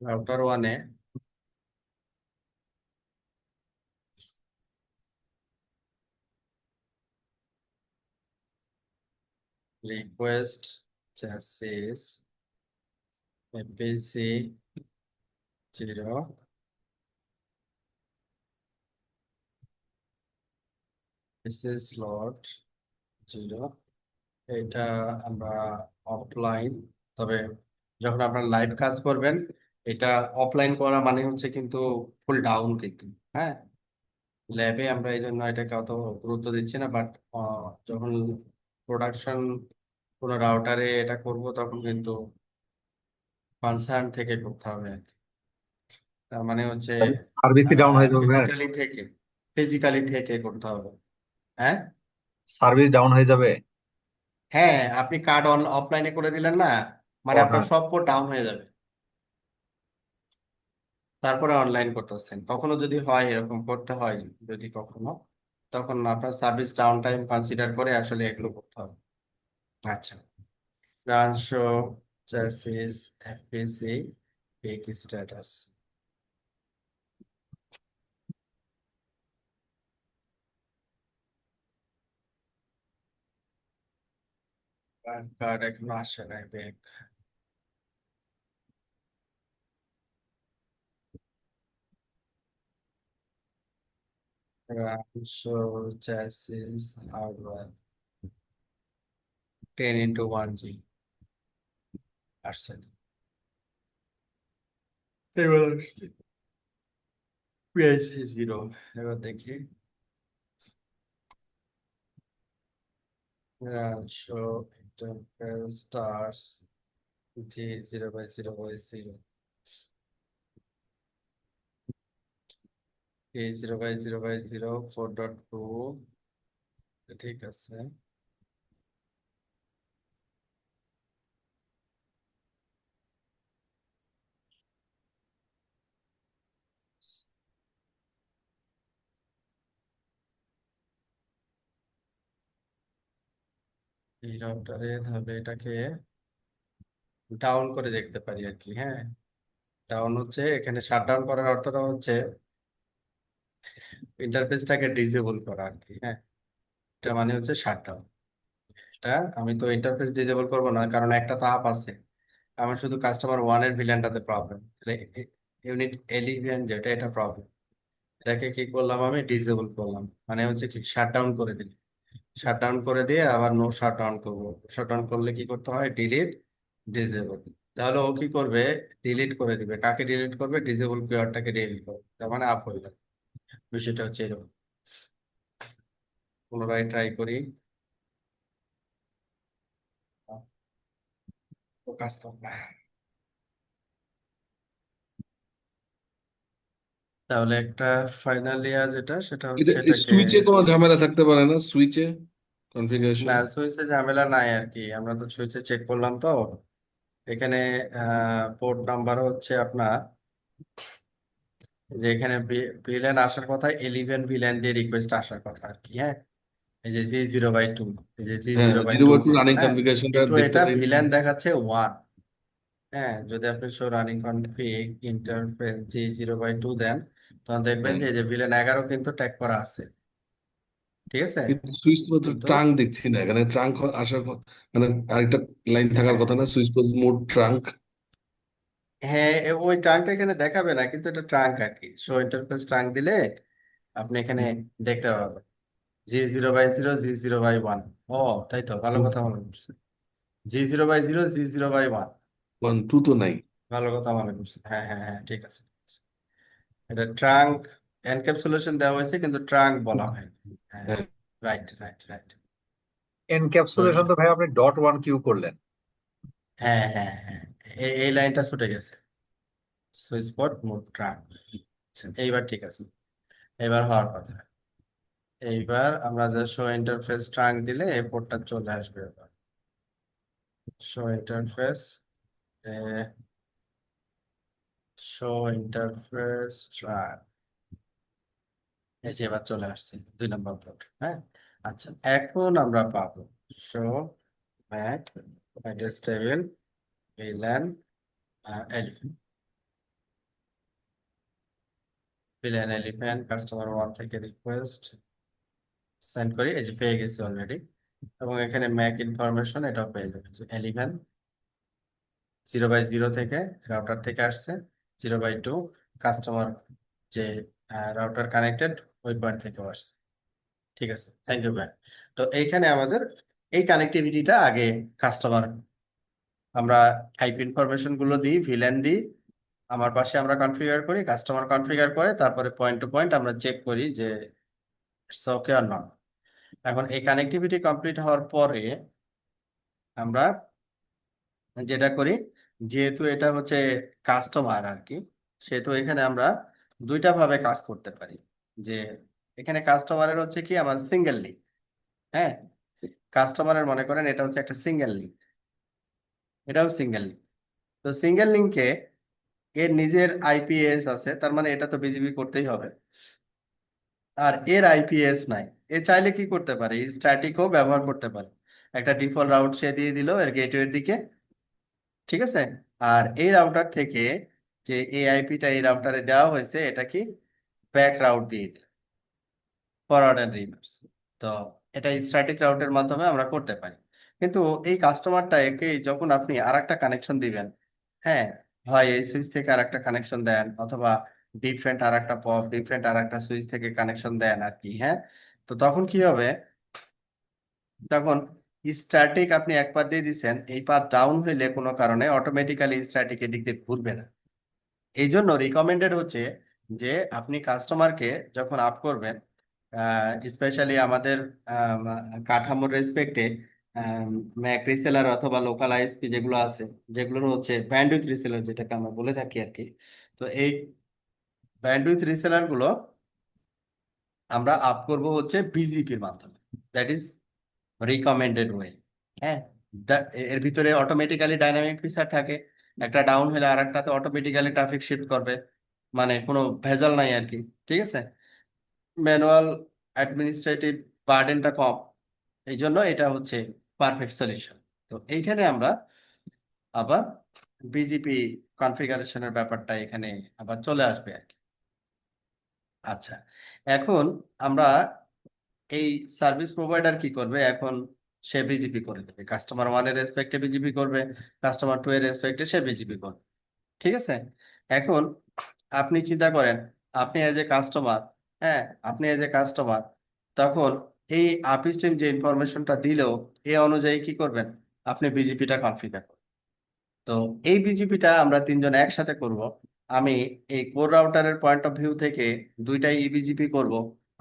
রাউটার ওয়ানে request chassis APC 0 SS slot 0, এটা আমরা অফলাইন। তবে যখন আপনারা লাইভ কাজ করবেন, এটা অফলাইন করা মানে হচ্ছে কিন্তু ফুল ডাউন কিন্তু, হ্যাঁ। ল্যাবে আমরা এই জন্য এটাকে অত গুরুত্ব দিচ্ছি না, বাট যখন প্রোডাকশন কোনো রাউটারে এটা করব তখন কিন্তু কনসার্ন থেকে করতে হবে আর কি। তার মানে হচ্ছে সার্ভিসই ডাউন হয়ে যাবে ভাই। ফিজিক্যালি থেকে ফিজিক্যালি থেকে করতে হবে। হ্যাঁ, সার্ভিস ডাউন হয়ে যাবে। হ্যাঁ, আপনি কার্ড অফলাইনে করে দিলেন না, মানে ও আপনার হ্যাঁ। সব পোর্ট ডাউন হয়ে যাবে। তারপরে অনলাইন করতেছেন, কখনো যদি হয় এরকম করতে হয়, যদি কখনো, তখন আপনার সার্ভিস ডাউন টাইম কনসিডার করে আসলে এগুলো করতে হবে। আচ্ছা, run show chassis FPC pic status card এখনো আসে নাই ব্যাক। রানশো চ্যাসিস হার্ডওয়্যার 10x1G আসছে। এবার পিএইচসি 0, এবার দেখি রানশো ইন্টারফেস স্টার্স G0/0/0 A0/0/0 4.2, ঠিক আছে। এই রাউটারে তাহলে এটাকে ডাউন করে দেখতে পারি আর কি। হ্যাঁ, ডাউন হচ্ছে এখানে শাটডাউন করার অর্থটা হচ্ছে ইন্টারফেসটাকে ডিসেবল করা আর কি। হ্যাঁ, এটা মানে হচ্ছে শাটডাউন। এটা আমি তো ইন্টারফেস ডিসেবল করবো না, কারণ একটা তো আপ আছে। আমার শুধু কাস্টমার ওয়ানের ভিলেনটাতে প্রবলেম, ইউনিট 11 যেটা, এটা প্রবলেম। এটাকে কি করলাম, আমি ডিসেবল করলাম, মানে হচ্ছে কি শাটডাউন করে দিলাম। শাটডাউন করে দিয়ে আবার নো শাটডাউন করবো। শাটডাউন করলে কি করতে হয়, ডিলিট ডিসেবল। তাহলে ও কি করবে, ডিলিট করে দিবে। কাকে ডিলিট করবে, ডিসেবল পিরিয়ডটাকে ডিলিট করবে, তার মানে আপ হয়ে যাবে। বিষয়টা হচ্ছে এরকম। পুনরায় ট্রাই করি। ও কাজ করবে না। তাহলে একটা ফাইনাল ইয়ার যেটা, সেটা এটা হচ্ছে এটাকে, সুইচে কোনো ঝামেলা থাকতে পারে না, সুইচে না কনফিগারেশন? সুইচে ঝামেলা নাই আর কি। আমরা তো সুইচে চেক করলাম তো। এখানে পোর্ট নাম্বার হচ্ছে আপনার, যে এখানে ভিলেন আসার কথা 11 ভিলেন দিয়ে রিকোয়েস্ট আসার কথা আর কি। হ্যাঁ, এই যে G0/2, এই যে জি হ্যাঁ, zero by zero two by two তে রানিং হ্যাঁ, কনফিগারেশনটা কিন্তু দেখতে এটা পাইনি। ভিলেন দেখাচ্ছে 1। হ্যাঁ, যদি আপনি show running config interface G0/2 দেন, তখন দেখবেন হ্যাঁ, যে এই যে ভিলেন 11 কিন্তু ট্যাগ করা আছে। ঠিক আছে, কিন্তু সুইচ তো কিন্তু ট্রাঙ্ক দেখছি না এখানে। ট্রাঙ্ক আসার মানে আরেকটা লাইন থাকার হ্যাঁ, কথা না, সুইচ পোজ মোড ট্রাঙ্ক। হ্যাঁ, ওই ট্রাঙ্কটা এখানে দেখাবে না, কিন্তু এটা ট্রাঙ্ক আর কি। শো ইন্টারফেস ট্রাঙ্ক দিলে আপনি এখানে দেখতে পাবেন G0/0, G0/1। ও, তাই তো, ভালো কথা মনে করছে। G0/0, G0/1। 1 2 তো নাই। ভালো কথা মনে করছে। হ্যাঁ, হ্যাঁ, হ্যাঁ, ঠিক আছে। এটা ট্রাঙ্ক এনক্যাপসুলেশন দেওয়া হয়েছে, কিন্তু ট্রাঙ্ক বলা হয়। হ্যাঁ, হ্যাঁ, রাইট, রাইট, রাইট। এনক্যাপসুলেশন তো ভাই আপনি .1 কিউ করলেন। হ্যাঁ, হ্যাঁ, হ্যাঁ, এই লাইনটা ছুটে গেছে। Switch spot mode trunk. এইবার ঠিক আছে, এবার হওয়ার কথা। এইবার আমরা যে শো ইন্টারফেস ট্রাঙ্ক দিলে এই পোর্টটা চলে আসবে। এবার show interface, show interface trunk, এই যে এবার চলে আসছে 2 নম্বর পোর্ট। হ্যাঁ, আচ্ছা, এখন আমরা পাবো show Mac address table villain elephant. Villain elephant customer 1 থেকে রিকোয়েস্ট সেন্ড করি, এই যে পেয়ে গেছি অলরেডি। এবং এখানে ম্যাক ইনফরমেশন এটাও পেয়ে যাবে, যে এলিভেন 0/0 থেকে রাউটার থেকে আসছে, 0/2 কাস্টমার যে রাউটার কানেক্টেড ওই পয়েন্ট থেকেও আসছে। ঠিক আছে, থ্যাংক ইউ ভাই। তো এইখানে আমাদের এই কানেক্টিভিটিটা আগে কাস্টমার, আমরা আইপি ইনফরমেশন গুলো দিই, ভিলেন দিই, আমার পাশে আমরা কনফিগার করি, কাস্টমার কনফিগার করে, তারপরে পয়েন্ট টু পয়েন্ট আমরা চেক করি যে ইটস ওকে আর নট। এখন এই কানেক্টিভিটি কমপ্লিট হওয়ার পরে আমরা যেটা করি, যেহেতু এটা হচ্ছে কাস্টমার আর কি, সেহেতু এখানে আমরা দুইটা ভাবে কাজ করতে পারি। যে এখানে কাস্টমারের হচ্ছে কি আমার সিঙ্গেল লিঙ্ক। হ্যাঁ, কাস্টমারের মনে করেন এটা হচ্ছে একটা সিঙ্গেল লিঙ্ক, এটাও সিঙ্গেল লিঙ্ক। তো সিঙ্গেল লিঙ্কে এর নিজের আইপিএস আছে, তার মানে এটা তো বিজিবি করতেই হবে। আর এর আইপিএস নাই, এ চাইলে কি করতে পারে, স্ট্যাটিকও ব্যবহার করতে পারে। একটা ডিফল্ট রাউট সে দিয়ে দিল এর গেটওয়ের দিকে। ঠিক আছে, আর এই রাউটার থেকে যে এআইপিটা এই রাউটারে দেওয়া হয়েছে, এটা কি ব্যাক রাউট দিয়ে দেয়, ফরওয়ার্ড এন্ড রিভার্স। তো এটা স্ট্যাটিক রাউটের মাধ্যমে আমরা করতে পারি। কিন্তু এই কাস্টমারটা একে যখন আপনি আরেকটা কানেকশন দিবেন, হ্যাঁ, হয় এই সুইচ থেকে আরেকটা কানেকশন দেন, অথবা ডিফারেন্ট আরেকটা পপ, ডিফারেন্ট আরেকটা সুইচ থেকে কানেকশন দেন আর কি। হ্যাঁ, তো তখন কি হবে, তখন স্ট্যাটিক আপনি এক পাত দিয়ে দিচ্ছেন, এই পাত ডাউন হইলে কোনো কারণে অটোমেটিক্যালি স্ট্যাটিক এদিক দিয়ে ঘুরবে না। এই জন্য রিকমেন্ডেড হচ্ছে যে আপনি কাস্টমারকে যখন আপ করবেন, স্পেশালি আমাদের কাঠামোর রেসপেক্টে ম্যাক রিসেলার অথবা লোকাল আইএসপি যেগুলো আছে, যেগুলোর হচ্ছে ব্যান্ডউইথ রিসেলার যেটাকে আমরা বলে থাকি আর কি। তো এই ব্যান্ডউইথ রিসেলার গুলো আমরা আপ করব হচ্ছে বিজিপির মাধ্যমে, দ্যাট ইজ রিকমেন্ডেড ওয়ে। হ্যাঁ, এর ভিতরে অটোমেটিক্যালি ডাইনামিক ফিচার থাকে, একটা ডাউন হলে আর একটাতে অটোমেটিক্যালি ট্রাফিক শিফট করবে, মানে কোনো ভেজাল নাই আর কি। ঠিক আছে, ম্যানুয়াল অ্যাডমিনিস্ট্রেটিভ বার্ডেনটা কম, এই জন্য এটা হচ্ছে পারফেক্ট সলিউশন। তো এইখানে আমরা আবার বিজিপি কনফিগারেশনের ব্যাপারটা এখানে আবার চলে আসবে আর কি। আচ্ছা, এখন আমরা এই সার্ভিস প্রোভাইডার কি করবে এখন, সে বিজিপি করে দেবে, কাস্টমার ওয়ানের রেসপেক্টে বিজিপি করবে, কাস্টমার টু এর রেসপেক্টে সে বিজিপি করবে। ঠিক আছে, এখন আপনি চিন্তা করেন, আপনি এজ এ কাস্টমার, হ্যাঁ, আপনি এজ এ কাস্টমার, তখন এই আপস্ট্রিম যে ইনফরমেশনটা দিলেও এ অনুযায়ী কি করবেন, আপনি বিজিপিটা কনফিগার করবেন। তো এই বিজিপিটা আমরা তিনজন একসাথে করব। আমি এই কোর রাউটারের পয়েন্ট অফ ভিউ থেকে দুইটাই ইবিজিপি করব,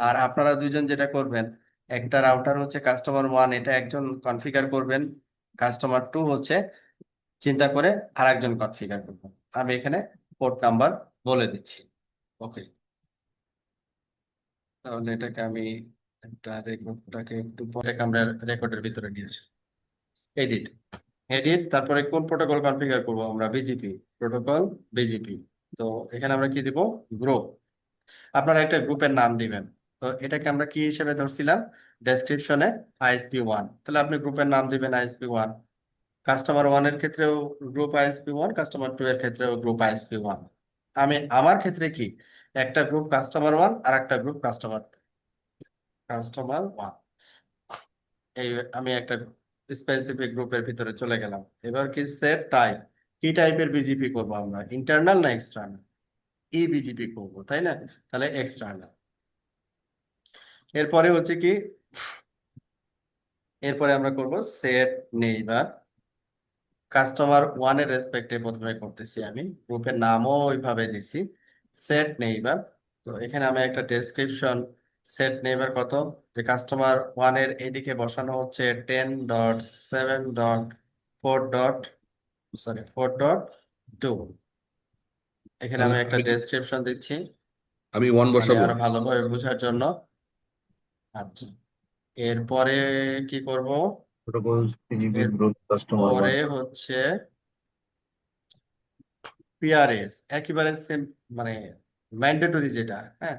আর আপনারা দুইজন যেটা করবেন, একটা রাউটার হচ্ছে কাস্টমার ওয়ান, এটা একজন কনফিগার করবেন, কাস্টমার টু হচ্ছে চিন্তা করে আর একজন কনফিগার করবেন। আমি এখানে পোর্ট নাম্বার বলে দিচ্ছি। ওকে, তাহলে এটাকে আমি একটা রেকর্ডটাকে একটু পরে আমরা রেকর্ডের ভিতরে নিয়েছি। এডিট, এডিট, তারপরে কোন প্রোটোকল কনফিগার করব আমরা, বিজিপি প্রোটোকল, বিজিপি। তো এখানে আমরা কি দিব, গ্রুপ, আপনারা একটা গ্রুপের নাম দিবেন। তো এটাকে আমরা কি হিসেবে ধরছিলাম, ডেসক্রিপশনে আইএসপি ওয়ান, তাহলে আপনি গ্রুপের নাম দিবেন আইএসপি ওয়ান। কাস্টমার ওয়ান এর ক্ষেত্রেও group ISP one, customer two এর ক্ষেত্রেও গ্রুপ আইএসপি ওয়ান। আমি আমার ক্ষেত্রে কি, একটা গ্রুপ কাস্টমার ওয়ান আর একটা গ্রুপ কাস্টমার ওয়ান, এই আমি একটা স্পেসিফিক গ্রুপের ভিতরে চলে গেলাম। এবার কি সেট টাইপ, কি টাইপের বিজিপি করব আমরা, ইন্টারনাল না এক্সটার্নাল, ই বিজিপি করব তাই না, তাহলে এক্সটার্নাল। এরপরে হচ্ছে কি, এরপরে আমরা করব সেট নেইবার, কাস্টমার ওয়ান এর রেসপেক্টে প্রথমে করতেছি, আমি গ্রুপের নামও ওইভাবে দিছি, সেট নেইবার। তো এখানে আমি একটা ডেসক্রিপশন, সেট নেইবার কত, যে কাস্টমার ওয়ান এর এইদিকে বসানো হচ্ছে 10.7.4. সরি 4.2, এখানে তাহলে আমি একটা আমি ডেসক্রিপশন দিচ্ছি আমি ওয়ান মানে বসাবো। আরো ভালোভাবে বোঝার জন্য। আচ্ছা, এরপরে কি করব, প্রোটোকল পিজিপি এর গ্রুপ কাস্টমার ওয়ান। পরে হচ্ছে পিআরএস, একেবারে সেম, মানে ম্যান্ডেটরি যেটা, হ্যাঁ,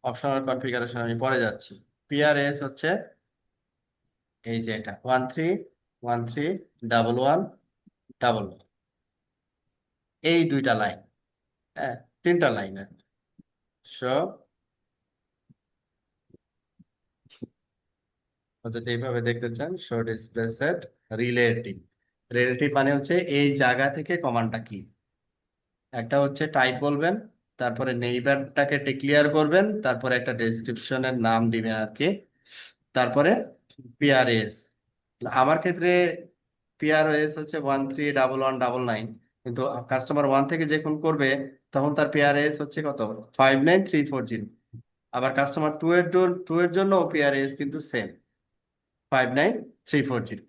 অপশনাল কনফিগারেশন আমি পরে যাচ্ছি। পিআরএস হচ্ছে এই যে এটা 13131111, এই দুইটা লাইন, হ্যাঁ, তিনটা লাইন সব যদি এইভাবে দেখতে চান, show display set relative, relative মানে হচ্ছে এই জায়গা থেকে কমান্ডটা কি, একটা হচ্ছে টাইপ বলবেন, তারপরে নেইবারটাকে ডিক্লেয়ার করবেন, তারপরে একটা ডেসক্রিপশনের নাম দিবেন আর কি, তারপরে পিআরএস। আমার ক্ষেত্রে পিআরএস হচ্ছে 131119, কিন্তু কাস্টমার ওয়ান থেকে যখন করবে তখন তার পিআরএস হচ্ছে কত, 59340। আবার কাস্টমার টু এর জন্য পিআরএস কিন্তু সেম, 59340।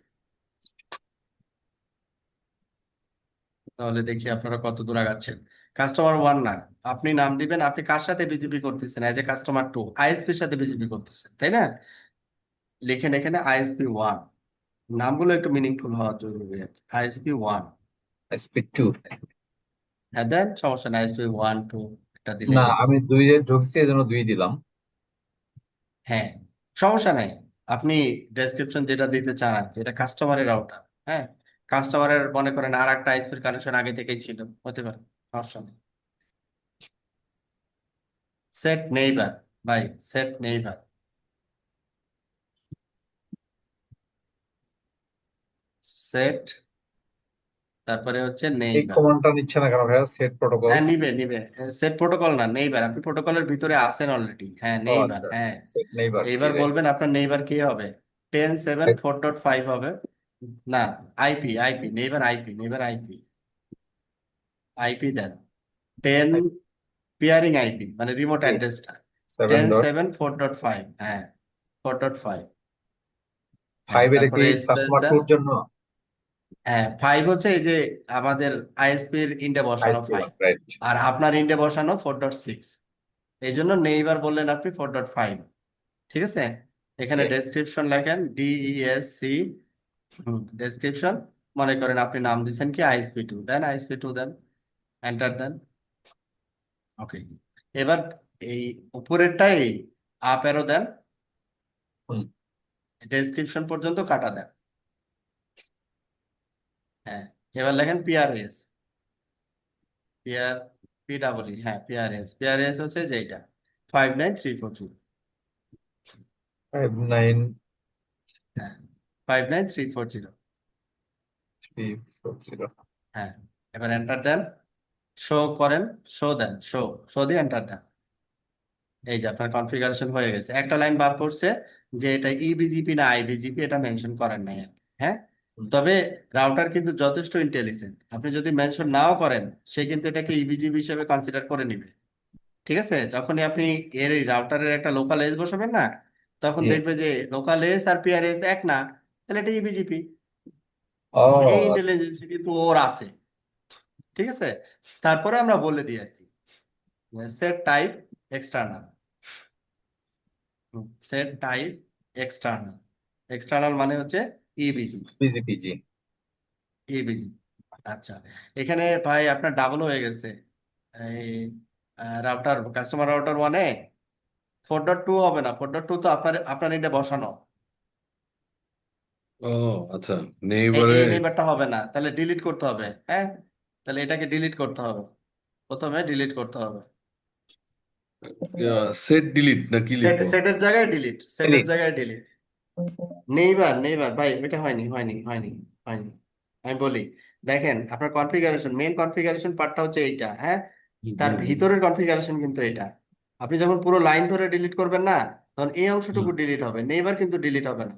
তাহলে দেখি আপনারা কত দূর আগাচ্ছেন। কাস্টমার ওয়ান না, আপনি নাম দিবেন, আপনি কার সাথে বিজিপি করতেছেন, এজ এ কাস্টমার টু আইএসপির সাথে বিজিপি করতেছেন তাই না, লিখেন এখানে আইএসপি ওয়ান, নামগুলো একটু মিনিংফুল হওয়া জরুরি আর কি, আইএসপি ওয়ান। SP two. হ্যাঁ দেন, সমস্যা নাই, আইএসপি ওয়ান টু এটা দিলেই না, হয়েছে। আমি দুই এ ঢুকছি, এই জন্য দুই দিলাম। হ্যাঁ, সমস্যা নাই, আপনি ডেসক্রিপশন যেটা দিতে চান আর কি, এটা কাস্টমারের আউটার, হ্যাঁ, কাস্টমারের মনে করেন আর একটা আইএসপির কানেকশন আগে থেকেই ছিল, হতে পারে, সমস্যা নেই। সেট নেইবার, ভাই সেট নেইবার, সেট, তারপরে হচ্ছে এই নেইবার। কমান্ডটা নিচ্ছে না কেন ভাইয়া, সেট প্রোটোকল? হ্যাঁ নিবে নিবে, সেট প্রোটোকল না, নেইবার, আপনি প্রোটোকলের ভিতরে আছেন অলরেডি, হ্যাঁ ও নেইবার, আচ্ছা, হ্যাঁ। সেট নেইবার, জি এইবার রাইট। বলবেন আপনার নেইবার কি হবে, 10.7.4.5 হবে, না, আইপি নেইবার, আইপি আইপি দেন, 10 পিয়ারিং আইপি মানে রিমোট জি, অ্যাড্রেসটা, 7 ten dot seven four dot five হ্যাঁ, 4.5, হ্যাঁ, 5 এটা কি তারপরে স্পেস কাস্টমার দেন। টুর জন্য? হ্যাঁ, ফাইভ হচ্ছে এই যে আমাদের আইএসপির ইন্ডে বসানো আইএসপি ফাইভ, ওয়ান, রাইট। আর আপনার ইন্ডে বসানো 4.6, এই জন্য নেইবার বললেন আপনি 4.5। ঠিক আছে, এখানে ডেসক্রিপশন লেখেন ডিইএসসি, ডেসক্রিপশন, মনে করেন আপনি নাম দিচ্ছেন কি আইএসপি টু, দেন আইএসপি টু দেন, এন্টার দেন। ওকে, এবার এই উপরেরটাই আপ অ্যারো দেন, হুম। ডেসক্রিপশন পর্যন্ত কাটা দেন। হ্যাঁ, এবার লেখেন পিআরএস, পিআর পিডাব্লিউ, হ্যাঁ পিআরএস হচ্ছে যেটা 59340। 59340। হ্যাঁ 59340। হ্যাঁ, এবার এন্টার দেন, শো করেন, শো দেন, শো দিয়ে এন্টার দেন। এই যে আপনার কনফিগারেশন হয়ে গেছে, একটা লাইন বাদ পড়ছে যে এটা ইবিজিপি না আইবিজিপি, এটা মেনশন করেন নাই আর কি। হ্যাঁ, তবে রাউটার কিন্তু যথেষ্ট ইন্টেলিজেন্ট, আপনি যদি মেনশন নাও করেন সে কিন্তু এটাকে ইবিজিপি হিসেবে কনসিডার করে নিবে। ঠিক আছে, যখনই আপনি এর এই রাউটারের একটা লোকাল এজ বসাবেন না, তখন জি। দেখবে যে লোকাল এজ আর পিআরএস এক না, তাহলে এটা ইবিজিপি। ও এই আচ্ছা। ইন্টেলিজেন্স কিন্তু ওর আছে। ঠিক আছে, তারপরে আমরা বলে দিই আর কি, set type external. Set type external, external মানে হচ্ছে ইবিজি। পিজিপিজি। ইবিজি, আচ্ছা। এখানে ভাই আপনার ডাবল হয়ে গেছে, এই রাউটার কাস্টমার রাউটার 1-এ 4.2 হবে না, 4.2 তো আপনার আপনার এটা বসানো। ও আচ্ছা, এই নেইবারে এই নেইবারটা হবে না, তাহলে ডিলিট করতে হবে। হ্যাঁ, তাহলে এটাকে ডিলিট করতে হবে, প্রথমে ডিলিট করতে হবে। সেট ডিলিট না কি লিখবো? সেটের জায়গায় ডিলিট, সেটের Delete। জায়গায় ডিলিট। নেইবার নেইবার ভাই, এটা হয়নি। আমি বলি, দেখেন আপনার কনফিগারেশন, মেইন কনফিগারেশন পার্টটা হচ্ছে এইটা, হ্যাঁ। হুম, তার হুম, হুম। ভিতরের কনফিগারেশন কিন্তু এটা। আপনি যখন পুরো লাইন ধরে ডিলিট করবেন না, তখন এই অংশটুকু হুম, ডিলিট হবে, নেইবার কিন্তু ডিলিট হবে না।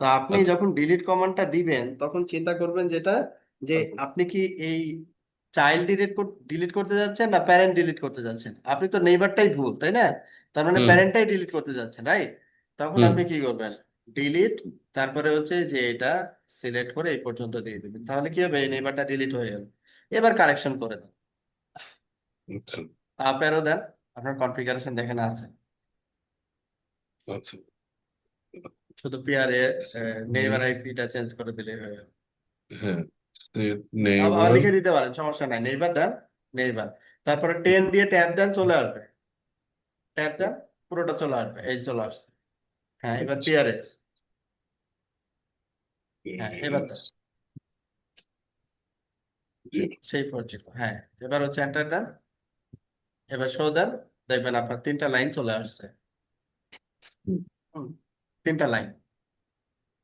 তো আপনি আচ্ছা। যখন ডিলিট কমান্ডটা দিবেন তখন চিন্তা করবেন যেটা, যে আপনি কি এই চাইল্ড ডিলিট করতে যাচ্ছেন না প্যারেন্ট ডিলিট করতে যাচ্ছেন। আপনি তো নেইবারটাই ভুল, তাই না? তার মানে হুম, প্যারেন্টটাই ডিলিট করতে যাচ্ছেন, রাইট? তখন হুম, আপনি কি করবেন, ডিলিট, তারপরে হচ্ছে যে এটা সিলেক্ট করে এই পর্যন্ত দিয়ে দিবেন, তাহলে কি হবে, এই নেইবারটা ডিলিট হয়ে গেল। এবার কারেকশন করে দেন, আচ্ছা, আপ অ্যারো দেন, আপনার কনফিগারেশন দেখেন আছে, আচ্ছা। শুধু পিআরএ নেইবার আইপিটা চেঞ্জ করে দিলেই হয়ে গেল। হ্যাঁ, সেট আবার নেইবার। লিখে দিতে পারেন, সমস্যা নাই, নেইবার দেন, নেইবার, তারপরে 10 দিয়ে ট্যাপ দেন, চলে আসবে, ট্যাপ দেন, পুরোটা চলে আসবে, এই যে চলে আসছে। হ্যাঁ, এবার আচ্ছা, পিআরএস, হ্যাঁ এবার দেন, সেই পর্যন্ত, হ্যাঁ। এবার হচ্ছে এন্টার দেন, এবার শো দেন, দেখবেন আপনার 3টা লাইন চলে আসছে। হুম, হুম, 3টা লাইন,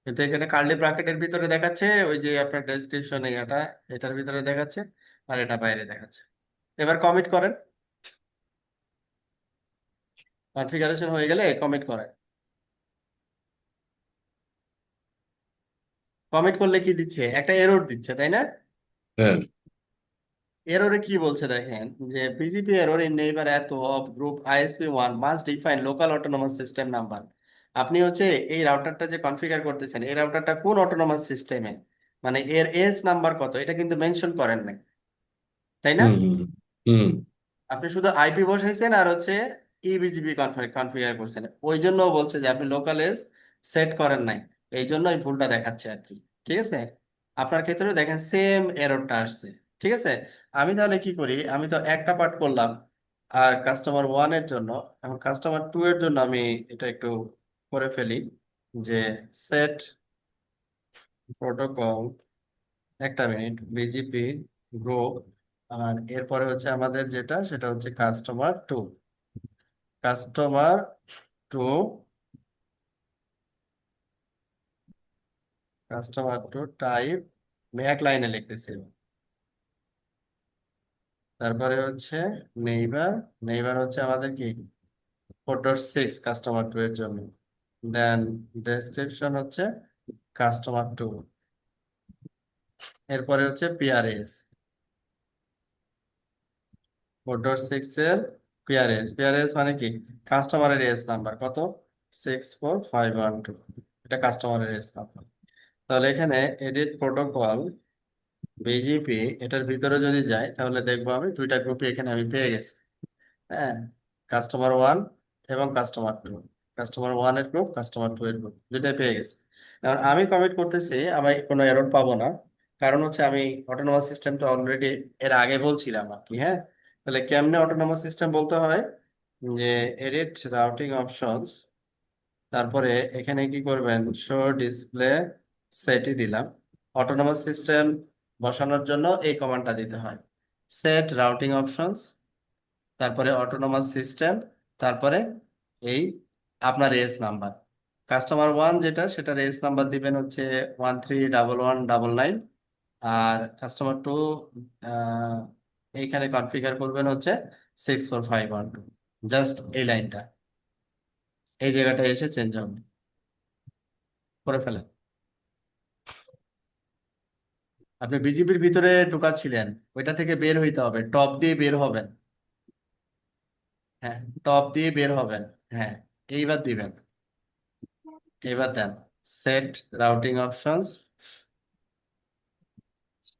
কিন্তু এখানে কার্লি ব্র্যাকেটের ভিতরে দেখাচ্ছে ওই যে আপনার ডেসক্রিপশনে এটা, এটার ভিতরে দেখাচ্ছে, আর এটা বাইরে দেখাচ্ছে। এবার কমিট করেন, কনফিগারেশন হয়ে গেলে কমিট করেন। কমিট করলে কি দিচ্ছে, একটা এরর দিচ্ছে, তাই না? হ্যাঁ, এররে কি বলছে দেখেন, যে পিজিপি এরর ইন নেইবার এত of group ISP one must define local autonomous system number. আপনি হচ্ছে এই রাউটারটা যে কনফিগার করতেছেন, এই রাউটারটা কোন অটোনোমাস সিস্টেমে, মানে এর এস নাম্বার কত, এটা কিন্তু মেনশন করেন নাই, তাই না? হুম, হুম, হুম, আপনি শুধু আইপি বসাইছেন আর হচ্ছে ইবিজিবি কনফিগার করছেন, ওই জন্য ও বলছে যে আপনি লোকাল এস সেট করেন নাই, এই জন্য এই ভুলটা দেখাচ্ছে আর কি। ঠিক আছে, আপনার ক্ষেত্রে দেখেন সেম এররটা আসছে। ঠিক আছে, আমি তাহলে কি করি, আমি তো একটা পার্ট করলাম আর কাস্টমার 1-এর জন্য, এখন কাস্টমার 2-এর জন্য আমি এটা একটু করে ফেলি, যে সেট প্রোটোকল, একটা মিনিট, বিজিপি গ্রুপ, আর এরপরে হচ্ছে আমাদের যেটা সেটা হচ্ছে customer 2, customer two, customer two type, আমি এক লাইনে লিখতেছি। তারপরে হচ্ছে নেইবার, নেইবার হচ্ছে আমাদের কি 4.6 কাস্টমার 2 এর জন্য, দেন ডেসক্রিপশন হচ্ছে কাস্টমার 2, এরপরে হচ্ছে পিআরএস 4.6 এর পিআরএস, পিআরএস মানে কি, কাস্টমারের এস নাম্বার কত, 64512, এটা কাস্টমারের এস নাম্বার। তাহলে এখানে এডিট প্রোটোকল বিজিপি, এটার ভিতরে যদি যাই তাহলে দেখবো আমি দুইটা গ্রুপই এখানে আমি পেয়ে গেছি। হ্যাঁ, কাস্টমার 1 এবং কাস্টমার 2, কাস্টমার 1 এর গ্রুপ, কাস্টমার 2 এর গ্রুপ, দুইটাই পেয়ে গেছি। এখন আমি কমিট করতেছি, আমি কোনো এরর পাবো না, কারণ হচ্ছে আমি অটোনোমাস সিস্টেমটা অলরেডি এর আগে বলছিলাম আর কি। হ্যাঁ, তাহলে কেমনে অটোনোমাস সিস্টেম বলতে হয়, যে এডিট রাউটিং অপশনস, তারপরে এখানে কি করবেন, শো ডিসপ্লে সেটই দিলাম, অটোনোমাস সিস্টেম বসানোর জন্য এই কমান্ডটা দিতে হয়, সেট রাউটিং অপশনস, তারপরে অটোনোমাস সিস্টেম, তারপরে এই আপনার এস নাম্বার। কাস্টমার 1 যেটা, সেটার এস নাম্বার দিবেন হচ্ছে 131119, আর কাস্টমার 2 এইখানে কনফিগার করবেন হচ্ছে 64512। জাস্ট এই লাইনটা এই জায়গাটা এসে চেঞ্জ হবে, করে ফেলেন। আপনি বিজিবির ভিতরে ঢুকাচ্ছিলেন, ওইটা থেকে বের হইতে হবে, টপ দিয়ে বের হবেন। হ্যাঁ, টপ দিয়ে বের হবেন। হ্যাঁ, এইবার দিবেন, এবার দেন সেট রাউটিং অপশনস,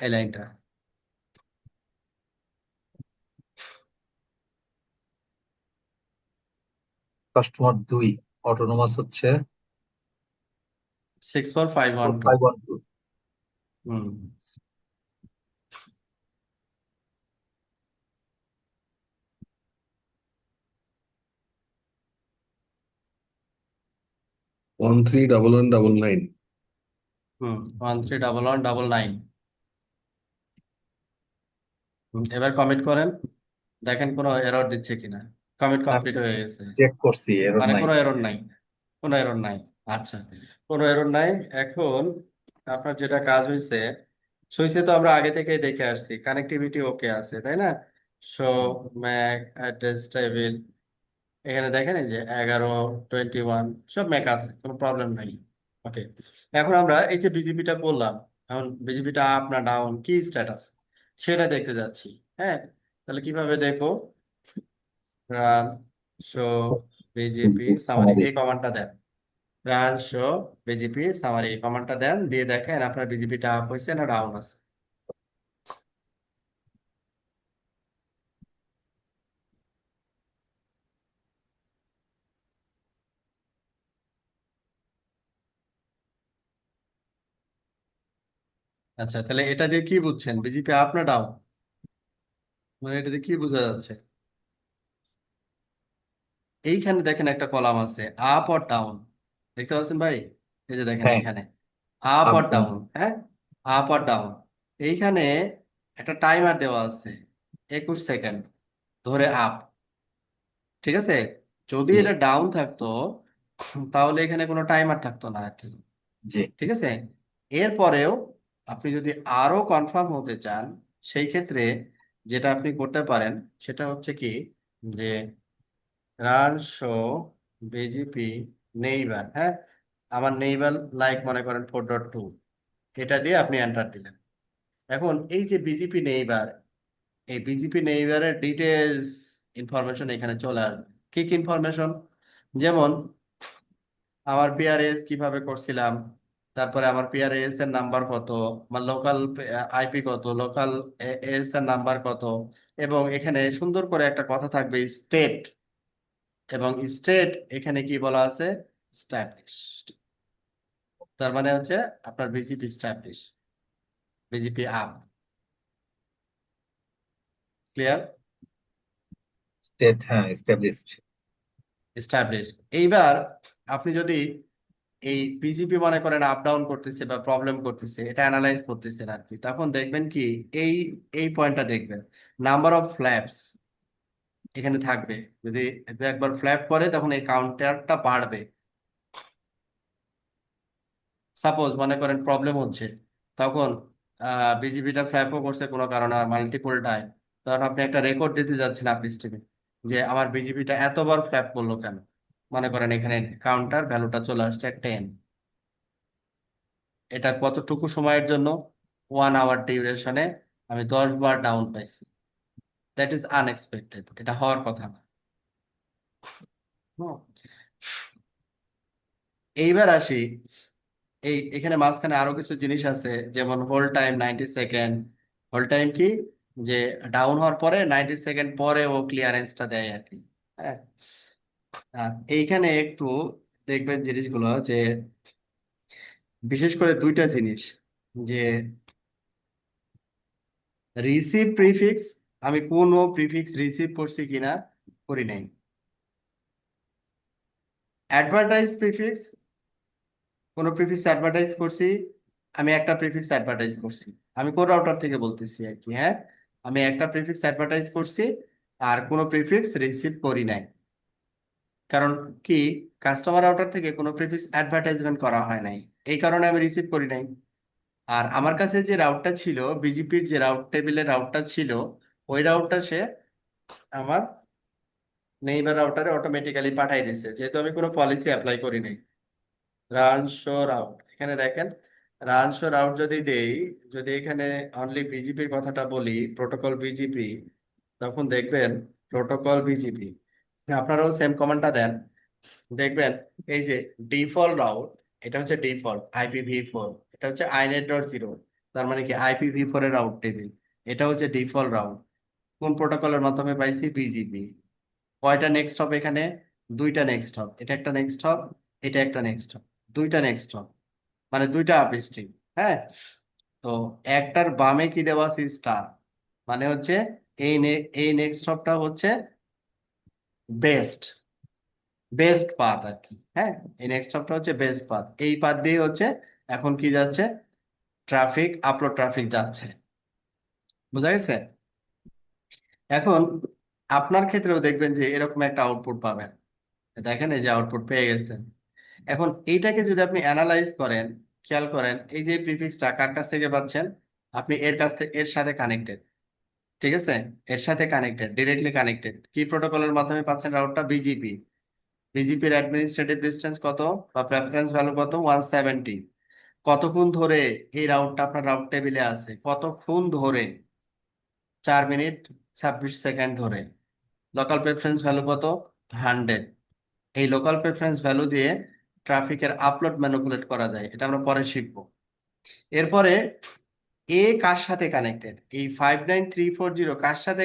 এই লাইনটা। কাস্টমার 2 অটোনোমাস হচ্ছে 64512। 4512। হুম, 131119। 131119। এবার কমিট করেন, দেখেন কোনো এরর দিচ্ছে কিনা। কমিট আমি কমপ্লিট হয়ে গেছে, চেক করছি, এরর মানে নাই। কোনো এরর নাই, কোনো এরর নাই। আচ্ছা, কোনো এরর নাই। এখন আপনার যেটা কাজ হয়েছে, সুইচে তো আমরা আগে থেকেই দেখে আসছি কানেক্টিভিটি ওকে আছে, তাই না? সো ম্যাক অ্যাড্রেস টেবিল, এখানে দেখেন এই যে 1121 সব ম্যাক আছে, কোনো প্রবলেম নাই। ওকে, এখন আমরা এই যে বিজিপিটা করলাম, এখন বিজিপিটা আপ না ডাউন কি স্ট্যাটাস সেটা দেখতে যাচ্ছি। হ্যাঁ, তাহলে কিভাবে দেখবো? Run show BGP summary, summary. এই কমান্ডটা দেন। রান শো বিজিপি সামারি, এই কমান্ডটা দেন, দিয়ে দেখেন আপনার বিজিপিটা আপ হয়েছে না ডাউন আছে। আচ্ছা, তাহলে এটা দিয়ে কি বুঝছেন, বিজিপি আপ না ডাউন? মানে এটা দিয়ে কি বোঝা যাচ্ছে? এইখানে দেখেন একটা কলাম আছে আপ অর ডাউন, দেখতে পাচ্ছেন ভাই? এই যে দেখেন হ্যাঁ, এইখানে up up or down. Down. হ্যাঁ, আপ অর ডাউন। এইখানে একটা টাইমার দেওয়া আছে 21 সেকেন্ড ধরে আপ, ঠিক আছে? যদি জি এটা ডাউন থাকতো তাহলে এখানে কোনো টাইমার থাকতো না আর কি, জি। ঠিক আছে? এরপরেও আপনি যদি আরো কনফার্ম হতে চান, সেই ক্ষেত্রে যেটা আপনি করতে পারেন সেটা হচ্ছে কি, যে রান শো বিজিপি নেইবার, হ্যাঁ, আমার নেইবার লাইক মনে করেন 4.2, এটা দিয়ে আপনি এন্টার দিলেন। এখন এই যে বিজিপি নেইবার, এই বিজিপি নেইবারের ডিটেলস ইনফরমেশন এখানে চলে আসবে। কি কি ইনফরমেশন? যেমন আমার পিআরএস কিভাবে করছিলাম, তারপরে আমার পিআরএস এর নাম্বার কত, আমার লোকাল আইপি কত, লোকাল এস এর নাম্বার কত, এবং এখানে সুন্দর করে একটা কথা থাকবে স্টেট, এবং স্টেট এখানে কি বলা আছে, স্ট্যাবলিশড। তার মানে হচ্ছে আপনার BGP establish, BGP up. Clear? State, হ্যাঁ, এস্টাবলিশড। স্ট্যাবলিশ। এইবার আপনি যদি এই বিজিপি মনে করেন আপ ডাউন করতেছে বা প্রবলেম করতেছে, এটা অ্যানালাইজ করতেছেন আর কি, তখন দেখবেন কি, এই এই পয়েন্টটা দেখবেন, নাম্বার অফ ফ্ল্যাপস এখানে থাকবে। যদি যদি একবার ফ্ল্যাপ করে তখন এই কাউন্টারটা বাড়বে। সাপোজ মনে করেন প্রবলেম হচ্ছে, তখন বিজিবিটা ফ্ল্যাপও করছে কোনো কারণে মাল্টিপল টাইম, তখন আপনি একটা রেকর্ড দিতে যাচ্ছেন আপনি স্ট্রিমে, যে আমার বিজিবিটা এতবার ফ্ল্যাপ করলো কেন। মনে করেন এখানে কাউন্টার ভ্যালুটা চলে আসছে 10, এটা কতটুকু সময়ের জন্য, 1 আওয়ার ডিউরেশনে আমি 10 বার ডাউন পাইছি। দ্যাট ইজ আনএক্সপেক্টেড, এটা হওয়ার কথা না। হুম। এইবার আসি, এই এখানে মাঝখানে আরো কিছু জিনিস আছে, যেমন hold time 90 second. Hold time কি, যে ডাউন হওয়ার পরে 90 সেকেন্ড পরে ও ক্লিয়ারেন্সটা দেয় আর কি। হ্যাঁ, আর এইখানে একটু দেখবেন জিনিসগুলো, যে বিশেষ করে দুইটা জিনিস, যে রিসিভ প্রিফিক্স, আমি কোনো প্রিফিক্স রিসিভ করছি কিনা, করি নাই। অ্যাডভার্টাইজ প্রিফিক্স, কোন প্রিফিক্স অ্যাডভার্টাইজ করছি, আমি একটা প্রিফিক্স অ্যাডভার্টাইজ করছি, আমি কোন রাউটার থেকে বলতেছি আর কি। হ্যাঁ, আমি একটা প্রিফিক্স অ্যাডভার্টাইজ করছি আর কোনো প্রিফিক্স রিসিভ করি নাই। কারণ কি, কাস্টমার রাউটার থেকে কোনো প্রিফিক্স অ্যাডভার্টাইজমেন্ট করা হয় নাই, এই কারণে আমি রিসিভ করি নাই। আর আমার কাছে যে রাউটটা ছিল, বিজিপির যে রাউট টেবিলের রাউটটা ছিল, ওই রাউটটা সে আমার নেইবার রাউটারে অটোমেটিক্যালি পাঠাই দিছে, যেহেতু আমি কোনো পলিসি অ্যাপ্লাই করি নাই। রান শো রাউট, এখানে দেখেন রান শো রাউট যদি দেই, যদি এখানে অনলি বিজিপির কথাটা বলি, প্রোটোকল বিজিপি, তখন দেখবেন প্রোটোকল বিজিপি, আপনারাও সেম কমান্ডটা দেন, দেখবেন এই যে ডিফল্ট রাউট, এটা হচ্ছে ডিফল্ট IPv4, এটা হচ্ছে inet.0, তার মানে কি IPv4 এর রাউট টেবিল, এটা হচ্ছে ডিফল্ট রাউট। কোন প্রোটোকলের মাধ্যমে পাইছি? বিজিপি। কয়টা নেক্সট হপ এখানে? দুইটা নেক্সট হপ, এটা একটা নেক্সট হপ, এটা একটা নেক্সট হপ, দুইটা নেক্সট হপ, মানে দুইটা আপ স্ট্রিম। হ্যাঁ, তো একটার বামে কি দেওয়া আছে? স্টার, মানে হচ্ছে এই নেক্সট হপটা হচ্ছে বেস্ট বেস্ট পাথ আর কি। হ্যাঁ, এই নেক্সট হপটা হচ্ছে বেস্ট পাথ, এই পাথ দিয়ে হচ্ছে এখন কি যাচ্ছে? ট্রাফিক, আপলোড ট্রাফিক যাচ্ছে। বুঝা গেছে? এখন আপনার ক্ষেত্রেও দেখবেন যে এরকম একটা আউটপুট পাবেন, দেখেন এই যে আউটপুট পেয়ে গেছেন। এখন এইটাকে যদি আপনি অ্যানালাইজ করেন, খেয়াল করেন এই যে প্রিফিক্সটা কার কাছ থেকে পাচ্ছেন, আপনি এর কাছ থেকে, এর সাথে কানেক্টেড, ঠিক আছে, এর সাথে কানেক্টেড, ডিরেক্টলি কানেক্টেড। কি প্রোটোকলের মাধ্যমে পাচ্ছেন? রাউটটা বিজিপি। বিজিপির অ্যাডমিনিস্ট্রেটিভ ডিসটেন্স কত বা প্রেফারেন্স ভ্যালু কত? 170। কতক্ষণ ধরে এই রাউটটা আপনার রাউট টেবিলে আছে? কতক্ষণ ধরে? 4 মিনিট 26 সেকেন্ড ধরে। লোকাল প্রেফারেন্স ভ্যালু কত? 100। এই লোকাল প্রেফারেন্স ভ্যালু দিয়ে ট্রাফিকের আপলোড ম্যানিপুলেট করা যায়, এটা আমরা পরে শিখবো। এরপরে এ কার সাথে কানেক্টেড, এই 59340 কার সাথে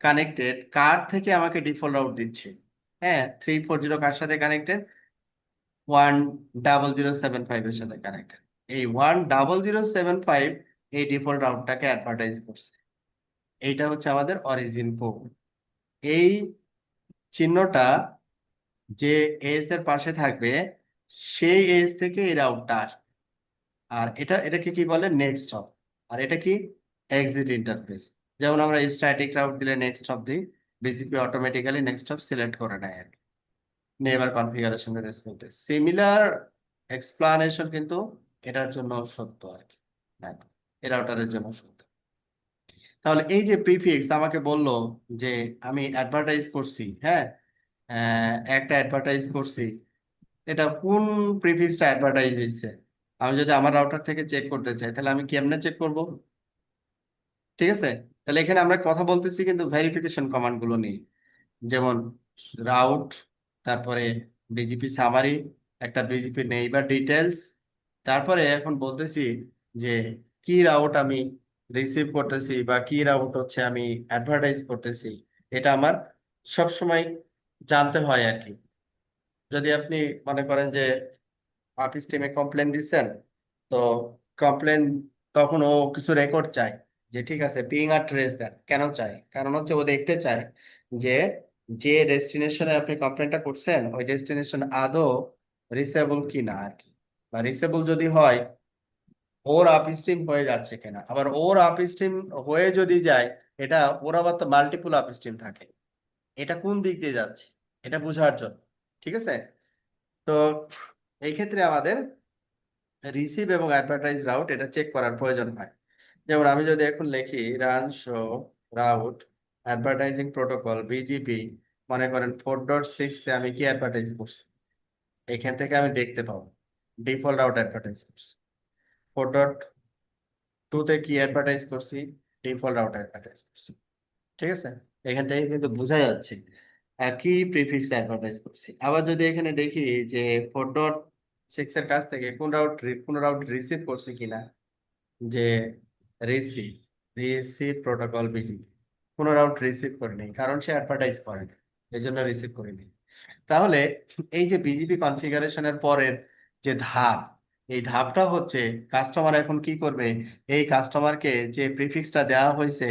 কানেক্টেড, কার থেকে আমাকে ডিফল্ট রাউট দিচ্ছে? হ্যাঁ, 340 কার সাথে কানেক্টেড? 10075 এর সাথে কানেক্টেড। এই 10075 এই ডিফল্ট রাউটটাকে অ্যাডভার্টাইজ করছে। এইটা হচ্ছে আমাদের অরিজিন কোড। এই চিহ্নটা যে এস এর পাশে থাকবে, সেই এস থেকে এই রাউটটা আসবে। আর এটাকে কি বলে? Next hop. আর এটা কি? Exit interface. যেমন আমরা স্ট্যাটিক রাউট দিলে নেক্সট হপ দিই, BGP automatically next hop select করে নেয় আর কি, নেইবার কনফিগারেশনের রেসপেক্টে। সিমিলার এক্সপ্লানেশন কিন্তু এটার জন্য সত্য আর কি। হ্যাঁ, এই রাউটারের জন্য সত্য। তাহলে এই যে প্রিফিক্স আমাকে বলল যে আমি অ্যাডভার্টাইজ করছি, হ্যাঁ, একটা অ্যাডভার্টাইজ করছি, এটা কোন প্রিফিক্সটা অ্যাডভার্টাইজ হয়েছে? আমি যদি আমার রাউটার থেকে চেক করতে চাই, তাহলে আমি কেমনে চেক করব? ঠিক আছে, তাহলে এখানে আমরা কথা বলতেছি কিন্তু ভেরিফিকেশন কমান্ড গুলো নিয়ে, যেমন রাউট, তারপরে বিজিপি সামারি, একটা বিজিপি নেইবার ডিটেলস, তারপরে এখন বলতেছি যে কি রাউট আমি রিসিভ করতেছি বা কি রাউট হচ্ছে আমি অ্যাডভার্টাইজ করতেছি, এটা আমার সব সময় জানতে হয় আর কি। যদি আপনি মনে করেন যে অফিস টিমে কমপ্লেন দিচ্ছেন, তো কমপ্লেন, তখন ও কিছু রেকর্ড চায়, যে ঠিক আছে পিং আর ট্রেস দেন। কেন চায়? কারণ হচ্ছে ও দেখতে চায় যে যে ডেস্টিনেশনে আপনি কমপ্লেনটা করছেন, ওই ডেস্টিনেশন আদৌ রিচেবল কিনা আর কি, বা রিচেবল যদি হয়, ওর আপ স্ট্রিম হয়ে যাচ্ছে কিনা। আবার ওর আপ স্ট্রিম হয়ে যদি যায়, এটা ওর আবার তো মাল্টিপুল আপ স্ট্রিম থাকে, এটা কোন দিক দিয়ে যাচ্ছে, এটা বোঝার জন্য। ঠিক আছে, তো এই ক্ষেত্রে আমাদের রিসিভ এবং অ্যাডভার্টাইজ রাউট এটা চেক করার প্রয়োজন হয়। যেমন আমি যদি এখন লিখি run show route advertising protocol BGP, মনে করেন 4.6 এ আমি কি অ্যাডভার্টাইজ করছি, এখান থেকে আমি দেখতে পাবো ডিফল্ট রাউট অ্যাডভার্টাইজ করছি। 4.2 তে কি অ্যাডভার্টাইজ করছি? ডিফল্ট রাউট অ্যাডভার্টাইজ করছি। ঠিক আছে, এখান থেকে কিন্তু বোঝা যাচ্ছে একই প্রিফিক্স অ্যাডভার্টাইজ করছি। আবার যদি এখানে দেখি যে 4.6 এর কাছ থেকে কোন রাউট রিসিভ করছে কিনা, যে রিসিভ রিসিভ প্রোটোকল বিজিপি, কোন রাউট রিসিভ করেনি, কারণ সে অ্যাডভার্টাইজ করেনি, এই জন্য রিসিভ করেনি। তাহলে এই যে বিজিপি কনফিগারেশনের পরের যে ধাপ, এই ধাপটা হচ্ছে কাস্টমার এখন কি করবে? এই কাস্টমারকে যে প্রিফিক্সটা দেওয়া হয়েছে,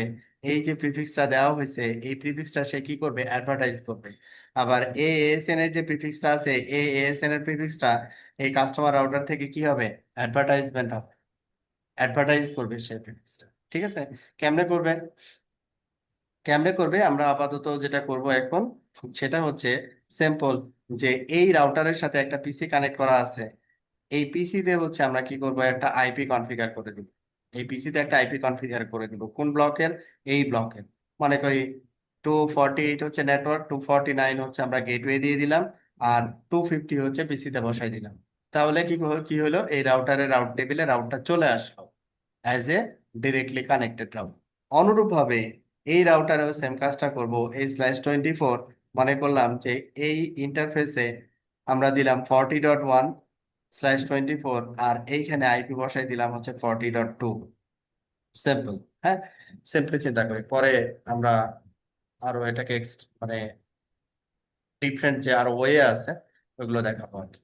এই যে প্রিফিক্সটা দেওয়া হয়েছে, এই প্রিফিক্সটা সে কি করবে? অ্যাডভার্টাইজ করবে। আবার এএসএন এর যে প্রিফিক্সটা আছে, এই এএসএন এর প্রিফিক্সটা এই কাস্টমার রাউটার থেকে কি হবে? অ্যাডভার্টাইজমেন্ট হবে, অ্যাডভার্টাইজ করবে সেই প্রিফিক্সটা। ঠিক আছে? কেমনে করবে? আমরা আপাতত যেটা করব এখন সেটা হচ্ছে সিম্পল, যে এই রাউটারের সাথে একটা পিসি কানেক্ট করা আছে। এই পিসিতে হচ্ছে আমরা কি করব, একটা আইপি কনফিগার করে দিব। এই পিসিতে একটা আইপি কনফিগার করে দিব কোন ব্লকের? এই ব্লকের। মনে করি 248 হচ্ছে নেটওয়ার্ক, 249 হচ্ছে আমরা গেটওয়ে দিয়ে দিলাম, আর 250 হচ্ছে পিসিতে বসাই দিলাম। তাহলে কি হলো, এই রাউটারের রাউট টেবিলে রাউটটা চলে আসলো as a directly connected route. অনুরূপভাবে এই রাউটারেও সেম কাজটা করব। এই /24 মনে করলাম যে এই ইন্টারফেসে আমরা দিলাম 40.1/24, আর এইখানে আইপি বসাই দিলাম হচ্ছে 40.2। সিম্পল। হ্যাঁ, সিম্পলি চিন্তা করি, পরে আমরা আরো এটাকে মানে ডিফারেন্ট যে আরো ওয়ে আছে ওগুলো দেখাবো আর কি।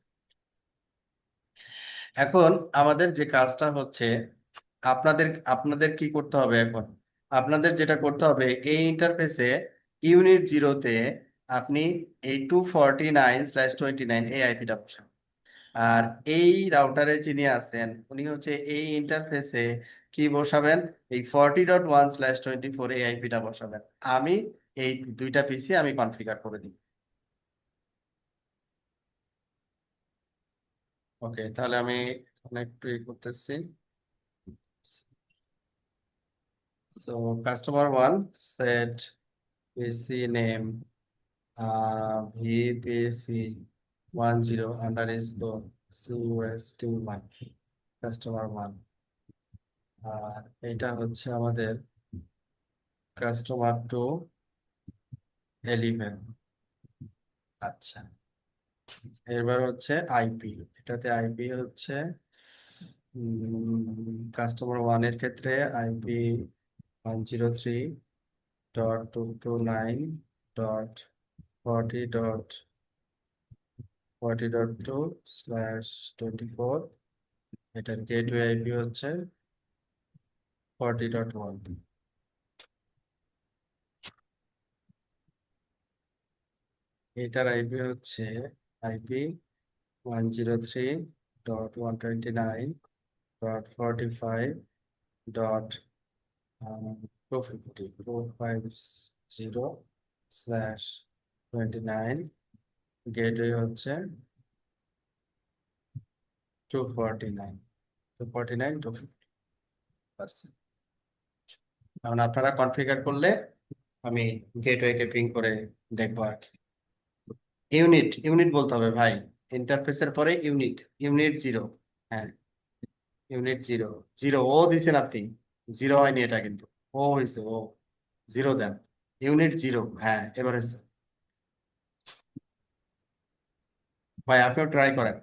এখন আমাদের যে কাজটা হচ্ছে, আপনাদের আপনাদের কি করতে হবে এখন? আপনাদের যেটা করতে হবে, এই ইন্টারফেসে ইউনিট জিরোতে আপনি এই 249/29 এই আইপিটা বসান। আর এই রাউটারে যিনি আছেন উনি হচ্ছে এই ইন্টারফেসে কি বসাবেন, এই 40.1/24 এই আইপিটা বসাবেন। আমি এই দুইটা পিসি আমি কনফিগার করে দিই। ওকে, তাহলে আমি এখানে একটু করতেছি। So customer one, set PC name VPC 10_CUST1 customer one। আর এটা হচ্ছে আমাদের কাস্টমার টু 11। আচ্ছা, এবার হচ্ছে আইপি। এটাতে আইপি হচ্ছে কাস্টমার ওয়ানের ক্ষেত্রে আইপি 103.229.40.2/24। এটার গেটওয়ে আইপি হচ্ছে 40.1। এটার আইপি হচ্ছে আইপি 103.129.250/29। গেটওয়ে হচ্ছে 249, বাস। এখন আপনারা কনফিগার করলে আমি গেটওয়েকে পিং করে দেখবো আর কি। ইউনিট ইউনিট বলতে হবে ভাই, ইন্টারফেসের পরে ইউনিট। Unit zero. হ্যাঁ, ইউনিট জিরো। জিরো ও দিছেন আপনি, জিরো হয়নি এটা কিন্তু, ও হয়েছে ও। জিরো দেন, ইউনিট জিরো। হ্যাঁ, এবার হচ্ছে। ভাই আপনিও ট্রাই করেন।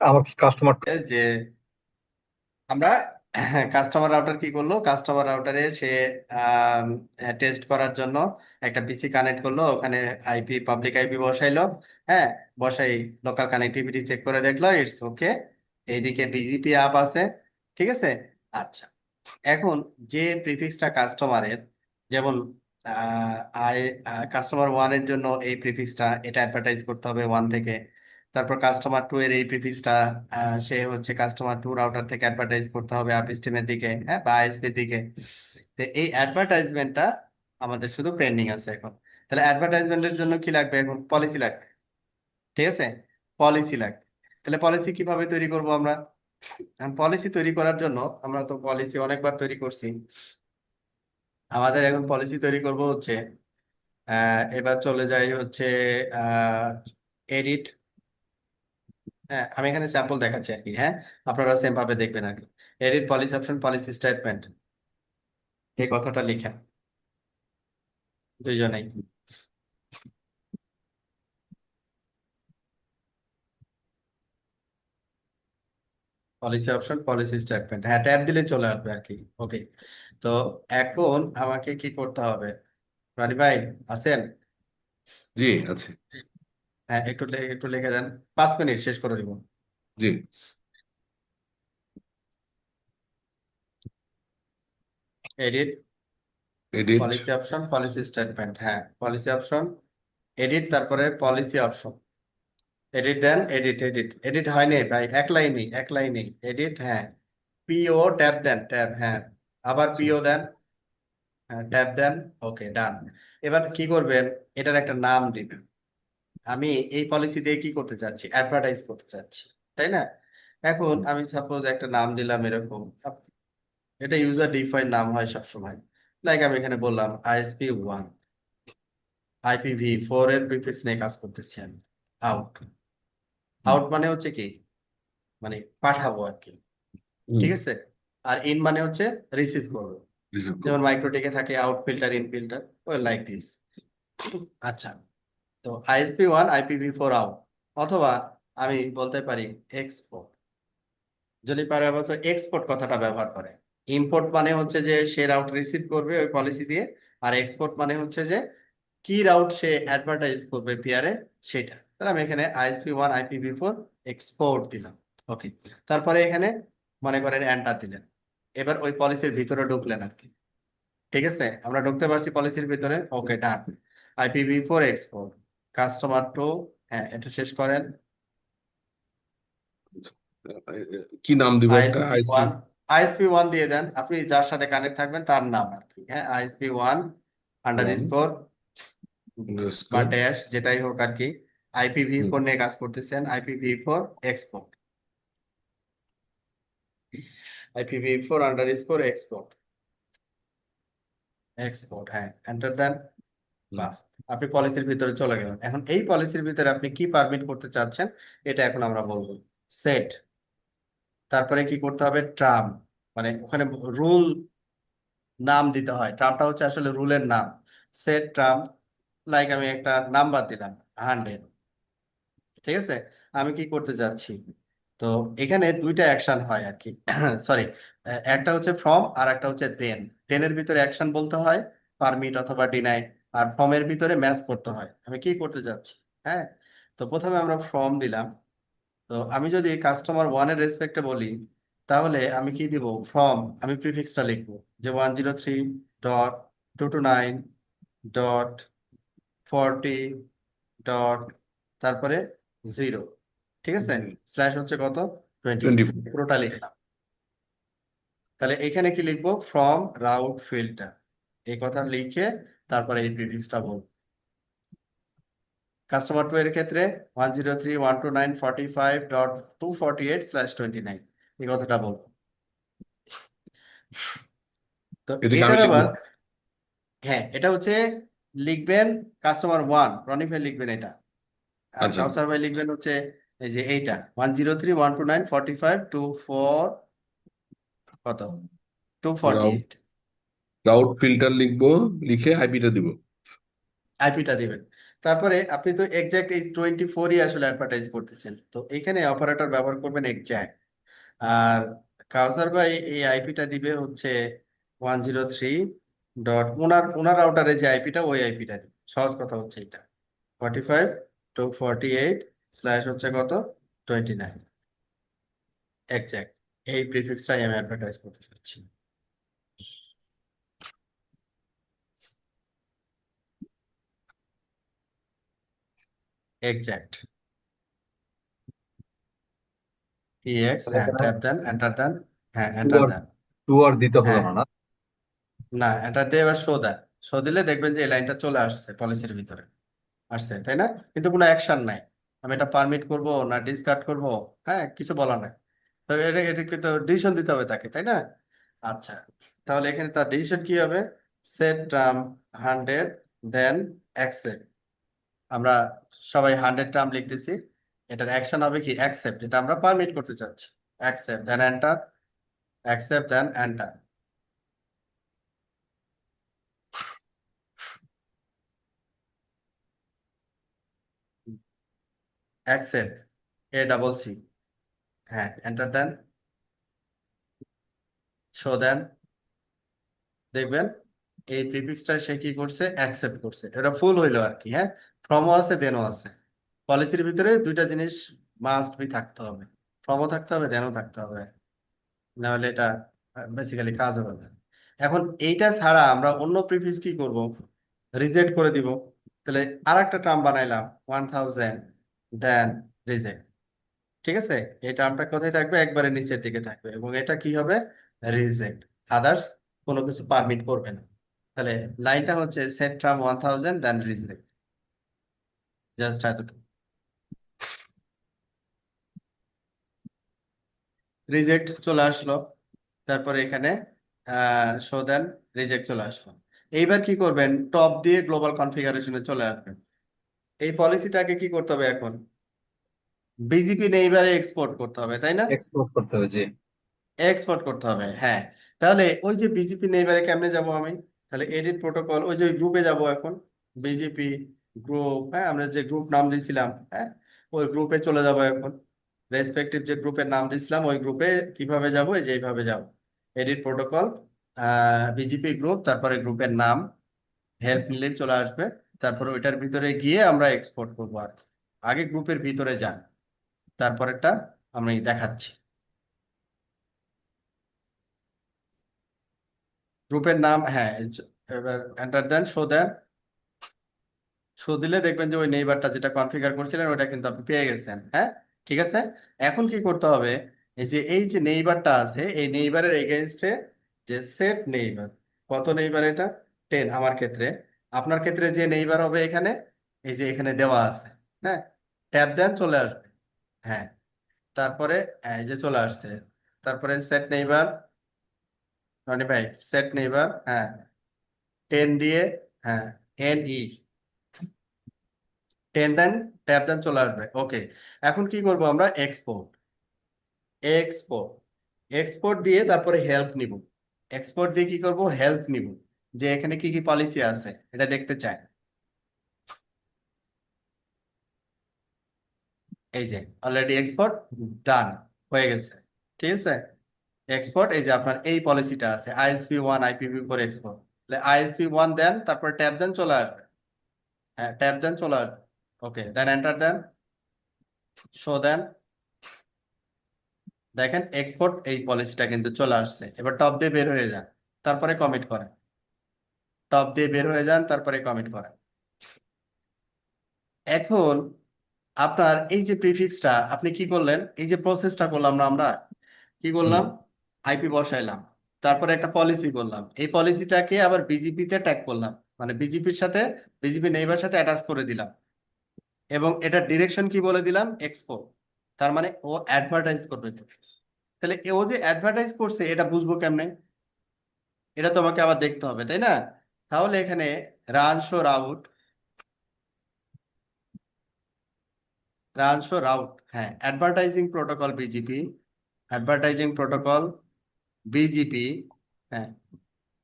আমার কি কাস্টমার যে আমরা কাস্টমার রাউটার কি করলো, কাস্টমার রাউটারে সে টেস্ট করার জন্য একটা পিসি কানেক্ট করলো, ওখানে আইপি পাবলিক আইপি বসাইলো। হ্যাঁ, বসাই লোকাল কানেক্টিভিটি চেক করে দেখলো ইটস ওকে। এইদিকে বিজিপি আপ আছে। ঠিক আছে। আচ্ছা, এখন যে প্রিফিক্সটা কাস্টমারের, যেমন আই কাস্টমার ওয়ানের জন্য এই প্রিফিক্সটা, এটা অ্যাডভার্টাইজ করতে হবে ওয়ান থেকে। তারপর কাস্টমার টু এর এই প্রিফিক্সটা সে হচ্ছে কাস্টমার টু রাউটার থেকে অ্যাডভার্টাইজ করতে হবে আপস্ট্রিমের দিকে, হ্যাঁ, বা আইএসপির দিকে। তো এই অ্যাডভার্টাইজমেন্টটা আমাদের শুধু পেন্ডিং আছে এখন। তাহলে অ্যাডভার্টাইজমেন্টের জন্য কি লাগবে? এখন পলিসি লাগবে। ঠিক আছে, পলিসি লাগবে। তাহলে পলিসি কিভাবে তৈরি করব আমরা? পলিসি তৈরি করার জন্য আমরা তো পলিসি অনেকবার তৈরি করছি। আমাদের এখন পলিসি তৈরি করব হচ্ছে, এবার চলে যাই হচ্ছে এডিট। হ্যাঁ, আমি এখানে স্যাম্পল দেখাচ্ছি আর কি। হ্যাঁ, আপনারা সেম ভাবে দেখবেন আর কি। Edit policy option, policy statement, এই কথাটা লিখেন দুইজনেই। পলিসি অপশন, পলিসি স্টেটমেন্ট, হ্যাঁ, ট্যাব দিলে চলে আসবে আর কি। ওকে, তো এখন আমাকে কি করতে হবে? রানি ভাই আছেন? জি আছে। হ্যাঁ, একটু লিখে দেন, 5 মিনিট শেষ করে দিব। জি। Edit edit. Policy option, policy statement. হ্যাঁ, পলিসি অপশন, এডিট, তারপরে পলিসি অপশন। এডিট দেন, এডিট হয়নি ভাই, এক লাইনে এডিট, হ্যাঁ। পিও ট্যাব দেন, ট্যাব, হ্যাঁ। আবার পিও দেন, হ্যাঁ, ট্যাব দেন। ওকে, ডান। এবার কি করবেন, এটার একটা নাম দিবেন। আমি এই পলিসি দিয়ে কি করতে চাচ্ছি, অ্যাডভার্টাইজ করতে চাচ্ছি, তাই না? এখন আমি সাপোজ একটা নাম দিলাম এরকম, এটা ইউজার ডিফাইন নাম হয় সবসময়। লাইক আমি এখানে বললাম ISP1, IPv4 এর প্রিফিক্স নিয়ে কাজ করতেছি আমি। আউট, আউট মানে হচ্ছে কি, মানে পাঠাবো আর কি, ঠিক আছে। আর ইন মানে হচ্ছে রিসিভ করবো, রিসিভ যেমন করবো। মাইক্রোটেকে থাকে আউট ফিল্টার, ইন ফিল্টার, ওই লাইক দিস। আচ্ছা, তো ISP1 IPv4 আউট, অথবা আমি বলতে পারি এক্সপোর্ট। যদি পারে অবশ্য এক্সপোর্ট কথাটা ব্যবহার করে। ইম্পোর্ট মানে হচ্ছে যে সে রাউট রিসিভ করবে ওই পলিসি দিয়ে, আর এক্সপোর্ট মানে হচ্ছে যে কি রাউট সে অ্যাডভার্টাইজ করবে পিয়ারে, সেটা। তাহলে আমি এখানে ISP1 IPv4 এক্সপোর্ট দিলাম। ওকে, তারপরে এখানে মনে করেন এন্টার দিলেন। এবার ওই পলিসির ভিতরে ঢুকলেন আর কি, ঠিক আছে, আমরা ঢুকতে পারছি পলিসির ভিতরে। ওকে, ডান। IPv4 এক্সপোর্ট, কাস্টমার টু, হ্যাঁ, এটা শেষ করেন। কি নাম দিব একটা আইএসপি আইএসপি ওয়ান, ISP1 দিয়ে দেন, আপনি যার সাথে কানেক্ট থাকবেন তার নাম আর কি, হ্যাঁ। ISP1 আন্ডার ওয়ান স্কোর বা আন্ডারস্কোর। ড্যাশ, যেটাই হোক আর কি। IPv4 নিয়ে কাজ করতেছেন, IPv4 export, IPv4 under score export, export, হ্যাঁ, এন্টার দেন। বাস, আপনি পলিসির ভিতরে চলে গেলেন। এখন এই পলিসির ভিতরে আপনি কি পারমিট করতে চাচ্ছেন, এটা এখন আমরা বলবো। সেট, তারপরে কি করতে হবে, ট্রাম, মানে ওখানে রুল নাম দিতে হয়। ট্রামটা হচ্ছে আসলে রুলের নাম। সেট ট্রাম, লাইক আমি একটা নাম্বার দিলাম 100, ঠিক আছে। আমি কি করতে যাচ্ছি, তো এখানে দুইটা অ্যাকশন হয় আর কি। সরি, একটা হচ্ছে ফ্রম আর একটা হচ্ছে দেন। দেনের ভিতরে অ্যাকশন বলতে হয়, পারমিট অথবা ডিনাই, আর ফর্মের ভিতরে ম্যাচ করতে হয় আমি কি করতে যাচ্ছি, হ্যাঁ। তো প্রথমে আমরা ফর্ম দিলাম। তো আমি যদি কাস্টমার ওয়ানের রেসপেক্টে বলি, তাহলে আমি কি দিব, ফ্রম, আমি প্রিফিক্সটা লিখবো যে 103.229.40. তারপরে 0, ঠিক আছে। স্ল্যাশ হচ্ছে কত, 20, 24। পুরোটা লিখলাম। তাহলে এখানে কি লিখবো, ফ্রম রাউট ফিল্টার, এই কথা লিখে তারপরে এই প্রিফিক্সটা বলবো। কাস্টমার টু এর ক্ষেত্রে 103.129.45.248/29, এই কথাটা বলবো। তো এটাকে আমি এটার লিখবো। আবার, হ্যাঁ, এটা হচ্ছে লিখবেন কাস্টমার ওয়ান, রনি ভাই লিখবেন এটা, আর আচ্ছা, কাউসার ভাই লিখবেন হচ্ছে এই যে এইটা 103.129.45.24, কত, two forty route eight route filter লিখবো, লিখে আইপিটা দিব। আইপিটা দিবেন। তারপরে আপনি তো এক্সাক্ট এই 24ই আসলে অ্যাডভার্টাইজ করতেছেন, তো এখানে অপারেটর ব্যবহার করবেন এক্সাক্ট। আর কাউসার ভাই এই আইপিটা দিবে হচ্ছে 103 ডট, ওনার ওনার রাউটারে যে আইপিটা, ওই আইপিটা দিবে। সহজ কথা হচ্ছে এটা, 45.248 হচ্ছে কত, 29, এক্সাক্ট। এই প্রিফিক্সটাই আমি অ্যাডভার্টাইজ করতে চাচ্ছি, এক্সাক্ট। EX, তাহলে হ্যাঁ, এখানে ট্যাপ দেন, এন্টার দেন, হ্যাঁ, টু এন্টার আর দেন, টু আর দিতে হলো হ্যাঁ। না, না? না, এন্টার দিয়ে এবার শো দেন। শো দিলে দেখবেন যে এই লাইনটা চলে আসছে পলিসির ভিতরে, আসছে, তাই না? কিন্তু কোনো অ্যাকশন নাই, আমি এটা পারমিট করব না ডিসকার্ড করব, হ্যাঁ, কিছু বলা নাই। তবে এটা এটা কিন্তু ডিসিশন দিতে হবে তাকে, তাই না? আচ্ছা, তাহলে এখানে তার ডিসিশন কি হবে, সেট টার্ম 100, দেন অ্যাকসেপ্ট। আমরা সবাই 100 টার্ম লিখতেছি, এটার অ্যাকশন হবে কি, অ্যাকসেপ্ট, এটা আমরা পারমিট করতে চাচ্ছি। অ্যাকসেপ্ট দেন এন্টার, অ্যাকসেপ্ট দেন এন্টার, অ্যাকসেপ্ট, A, হ্যাঁ, এন্টার দেন, শো দেন। দেখবেন এই প্রিফিক্সটা সে কি করছে, অ্যাকসেপ্ট করছে, এটা ফুল হইলো আর কি, হ্যাঁ। ফ্রমও আছে, দেনও আছে। পলিসির ভিতরে দুইটা জিনিস মাস্ট বি থাকতে হবে, ফ্রমও থাকতে হবে, দেনও থাকতে হবে, না হলে এটা বেসিক্যালি কাজ হবে না। এখন এইটা ছাড়া আমরা অন্য প্রিফিক্স কি করব, রিজেক্ট করে দিব। তাহলে আর একটা টার্ম বানাইলাম 1000, দেন রিজেক্ট। ঠিক আছে, এই টার্মটা কোথায় থাকবে, একবারে নিচের দিকে থাকবে, এবং এটা কি হবে, রিজেক্ট। আদার্স কোনো কিছু পারমিট করবে না। তাহলে লাইনটা হচ্ছে সেট টার্ম 1000 দেন রিজেক্ট, জাস্ট এতটুকু। রিজেক্ট চলে আসলো, তারপরে এখানে শো দেন, রিজেক্ট চলে আসলো। এইবার কি করবেন, টপ দিয়ে গ্লোবাল কনফিগারেশনে চলে আসবেন। এই পলিসিটাকে কি করতে হবে এখন, বিজিপি নেইবারে এক্সপোর্ট করতে হবে, তাই না? এক্সপোর্ট করতে হবে, জি। এক্সপোর্ট করতে হবে, হ্যাঁ। তাহলে ওই যে বিজিপি নেইবারে কেমনে যাব আমি, তাহলে এডিট প্রোটোকল, ওই যে গ্রুপে যাব এখন, বিজিপি গ্রুপ, হ্যাঁ, আমরা যে গ্রুপ নাম দিয়েছিলাম, হ্যাঁ, ওই গ্রুপে চলে যাব এখন। রেসপেক্টিভ যে গ্রুপের নাম দিয়েছিলাম ওই গ্রুপে কিভাবে যাব, এই যে এইভাবে যাব, এডিট প্রোটোকল, বিজিপি গ্রুপ, তারপরে গ্রুপের নাম, হেল্প নিলে চলে আসবে। তারপরে ওইটার ভিতরে গিয়ে আমরা এক্সপোর্ট করবো আর কি। আগে গ্রুপের ভিতরে যান, তারপরেরটা আমি দেখাচ্ছি। গ্রুপের নাম, হ্যাঁ, এবার এন্টার দেন, শো দেন। শো দিলে দেখবেন যে ওই নেইবারটা যেটা কনফিগার করছিলেন ওটা কিন্তু আপনি পেয়ে গেছেন, হ্যাঁ। ঠিক আছে, এখন কি করতে হবে, এই যে নেইবারটা আছে, এই নেইবারের এগেইনস্টে যে সেট নেইবার, কত নেইবার এটা, 10 আমার ক্ষেত্রে। আপনার ক্ষেত্রে যে নেইবার হবে এখানে, এই যে এখানে দেওয়া আছে, হ্যাঁ, ট্যাব দেন, চলে আসবে, হ্যাঁ। তারপরে এই যে চলে আসছে, তারপরে সেট নেইবার, রনি ভাই, সেট নেইবার, হ্যাঁ, 10 দিয়ে, হ্যাঁ, NE 10 দেন, ট্যাব দেন, চলে আসবে, ওকে। এখন কি করব আমরা, এক্সপোর্ট, এক্সপোর্ট, এক্সপোর্ট দিয়ে তারপরে হেল্প নিব। এক্সপোর্ট দিয়ে কি করব, হেল্প নিব, যে এখানে কি কি পলিসি আছে এটা দেখতে চাই। এই যে অলরেডি এক্সপোর্ট ডান হয়ে গেছে, ঠিক আছে। এক্সপোর্ট, এই যে আপনার এই পলিসিটা আছে, ISP1 IPv4 এক্সপোর্ট, ISP1 দেন, তারপর ট্যাব দেন, চলে আসবে, হ্যাঁ, ট্যাব দেন, চলে আসবে, ওকে, দেন এন্টার দেন, শো দেন। দেখেন এক্সপোর্ট এই পলিসিটা কিন্তু চলে আসছে। এবার টপ দিয়ে বের হয়ে যান, তারপরে কমিট করেন, টপ দিয়ে বের হয়ে যান, তারপরে কমিট করেন। এখন আপনার এই যে প্রিফিক্সটা আপনি কি করলেন, এই যে প্রসেসটা করলাম না আমরা, কি হুম, করলাম, আইপি বসাইলাম, তারপরে একটা পলিসি করলাম, এই পলিসিটাকে আবার বিজিপি তে ট্যাগ করলাম, মানে বিজিপির সাথে, বিজিপি নেইবার সাথে অ্যাটাচ করে দিলাম, এবং এটা ডিরেকশন কি বলে দিলাম, এক্সপোর্ট। তার মানে ও অ্যাডভার্টাইজ করবে। তাহলে ও যে অ্যাডভার্টাইজ করছে এটা বুঝবো কেমনে, এটা তোমাকে আবার দেখতে হবে, তাই না? তাহলে এখানে run show route, run show route, হ্যাঁ, advertising protocol BGP, advertising protocol BGP, হ্যাঁ,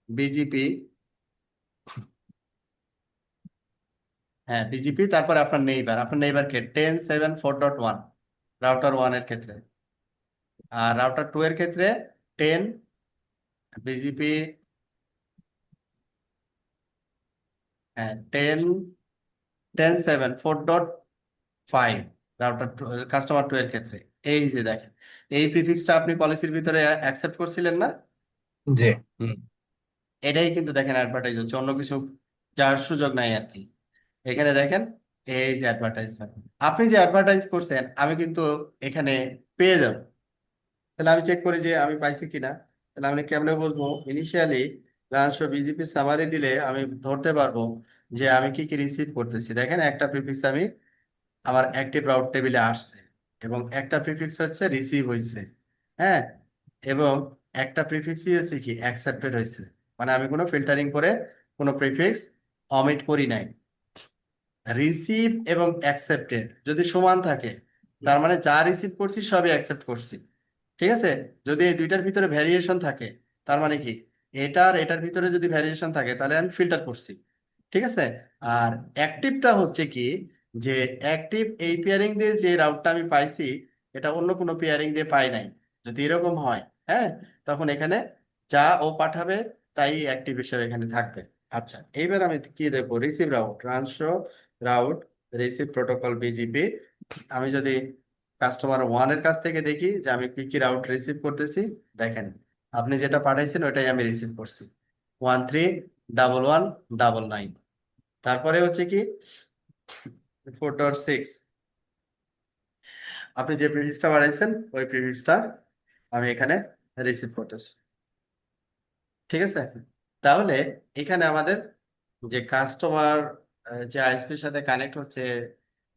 বিজিপি, হ্যাঁ, বিজিপি, তারপরে আপনার নেইবার কে 10.7.4.1 রাউটার 1 এর ক্ষেত্রে, আর রাউটার 2 এর ক্ষেত্রে 10 বিজিপি, হ্যাঁ, 10.7.4.5 রাউটার কাস্টমার 2 এর ক্ষেত্রে। এই যে দেখেন, এই প্রিফিক্সটা আপনি পলিসির ভিতরে অ্যাকসেপ্ট করছিলেন না, জি। হুম। এটাই কিন্তু দেখেন অ্যাডভার্টাইজ হচ্ছে, অন্য কিছু যাওয়ার সুযোগ নাই আর কি। এখানে দেখেন, এই যে অ্যাডভার্টাইজমেন্ট, আপনি যে অ্যাডভার্টাইজ করছেন আমি কিন্তু এখানে পেয়ে যাব। তাহলে আমি চেক করি যে আমি পাইছি কিনা। তাহলে আমি কেমনে বুঝবো, ইনিশিয়ালি লাঞ্চ বিজিপি সামারি দিলে আমি ধরতে পারবো যে আমি কি কি রিসিভ করতেছি। দেখেন একটা প্রিফিক্স আমি আমার অ্যাক্টিভ রাউট টেবিলে আসছে, এবং একটা প্রিফিক্স হচ্ছে রিসিভ হয়েছে, হ্যাঁ, এবং একটা প্রিফিক্সই হচ্ছে কি অ্যাকসেপ্টেড হয়েছে। মানে আমি কোনো ফিল্টারিং করে কোনো প্রিফিক্স অমিট করি নাই। রিসিভ এবং অ্যাকসেপ্টেড যদি সমান থাকে, তার মানে যা রিসিভ করছি সবই অ্যাকসেপ্ট করছি, ঠিক আছে। যদি এই দুইটার ভিতরে ভ্যারিয়েশন থাকে, তার মানে কি, এটার এটার ভিতরে যদি ভ্যারিয়েশন থাকে তাহলে আমি ফিল্টার করছি, ঠিক আছে। আর অ্যাক্টিভটা হচ্ছে কি, যে অ্যাক্টিভ এই পেয়ারিং দিয়ে যে রাউটটা আমি পাইছি, এটা অন্য কোনো পেয়ারিং দিয়ে পাই নাই। যদি এরকম হয়, হ্যাঁ, তখন এখানে যা ও পাঠাবে তাই অ্যাক্টিভ হিসেবে এখানে থাকবে। আচ্ছা, এইবার আমি কি দেখবো, receive route, transfer route, receive protocol BGP. আমি যদি কাস্টমার 1 এর কাছ থেকে দেখি যে আমি কি কি রাউট রিসিভ করতেছি, দেখেন আপনি যেটা পাঠাইছেন ওটাই আমি রিসিভ করছি, 131199। তারপরে হচ্ছে কি 4.6, আপনি যে প্রিফিক্সটা বাড়াইছেন ওই প্রিফিক্সটা আমি এখানে রিসিভ করতেছি। ঠিক আছে, তাহলে এখানে আমাদের যে কাস্টমার যে আইএসপির সাথে কানেক্ট হচ্ছে,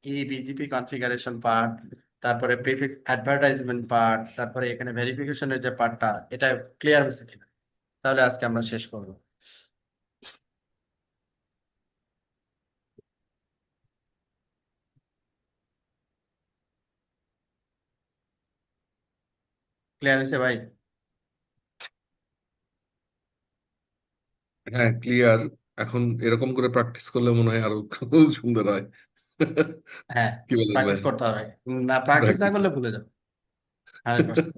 এই বিজিপি কনফিগারেশন পার্ট, তারপরে প্রিফিক্স অ্যাডভার্টাইজমেন্ট পার্ট, তারপরে এখানে ভেরিফিকেশনের যে পার্টটা, এটা ক্লিয়ার হয়েছে কিনা, তাহলে আজকে আমরা শেষ করব। ক্লিয়ার হয়েছে ভাই? হ্যাঁ, ক্লিয়ার। এখন এরকম করে প্র্যাকটিস করলে মনে হয় আরো খুব সুন্দর হয়। হ্যাঁ, কি বলেন ভাই? প্র্যাকটিস করতে হবে, না প্র্যাকটিস না প্র্যাকটিস। করলে ভুলে যাবে 100%।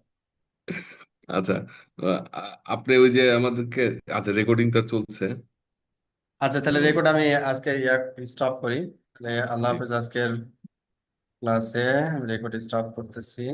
আচ্ছা, আপনি ওই যে আমাদেরকে, আচ্ছা রেকর্ডিংটা চলছে। আচ্ছা, তাহলে তো রেকর্ড আমি আজকে স্টপ করি। তাহলে আল্লাহ জি। হাফেজ। আজকের ক্লাসে রেকর্ড স্টপ করতেছি।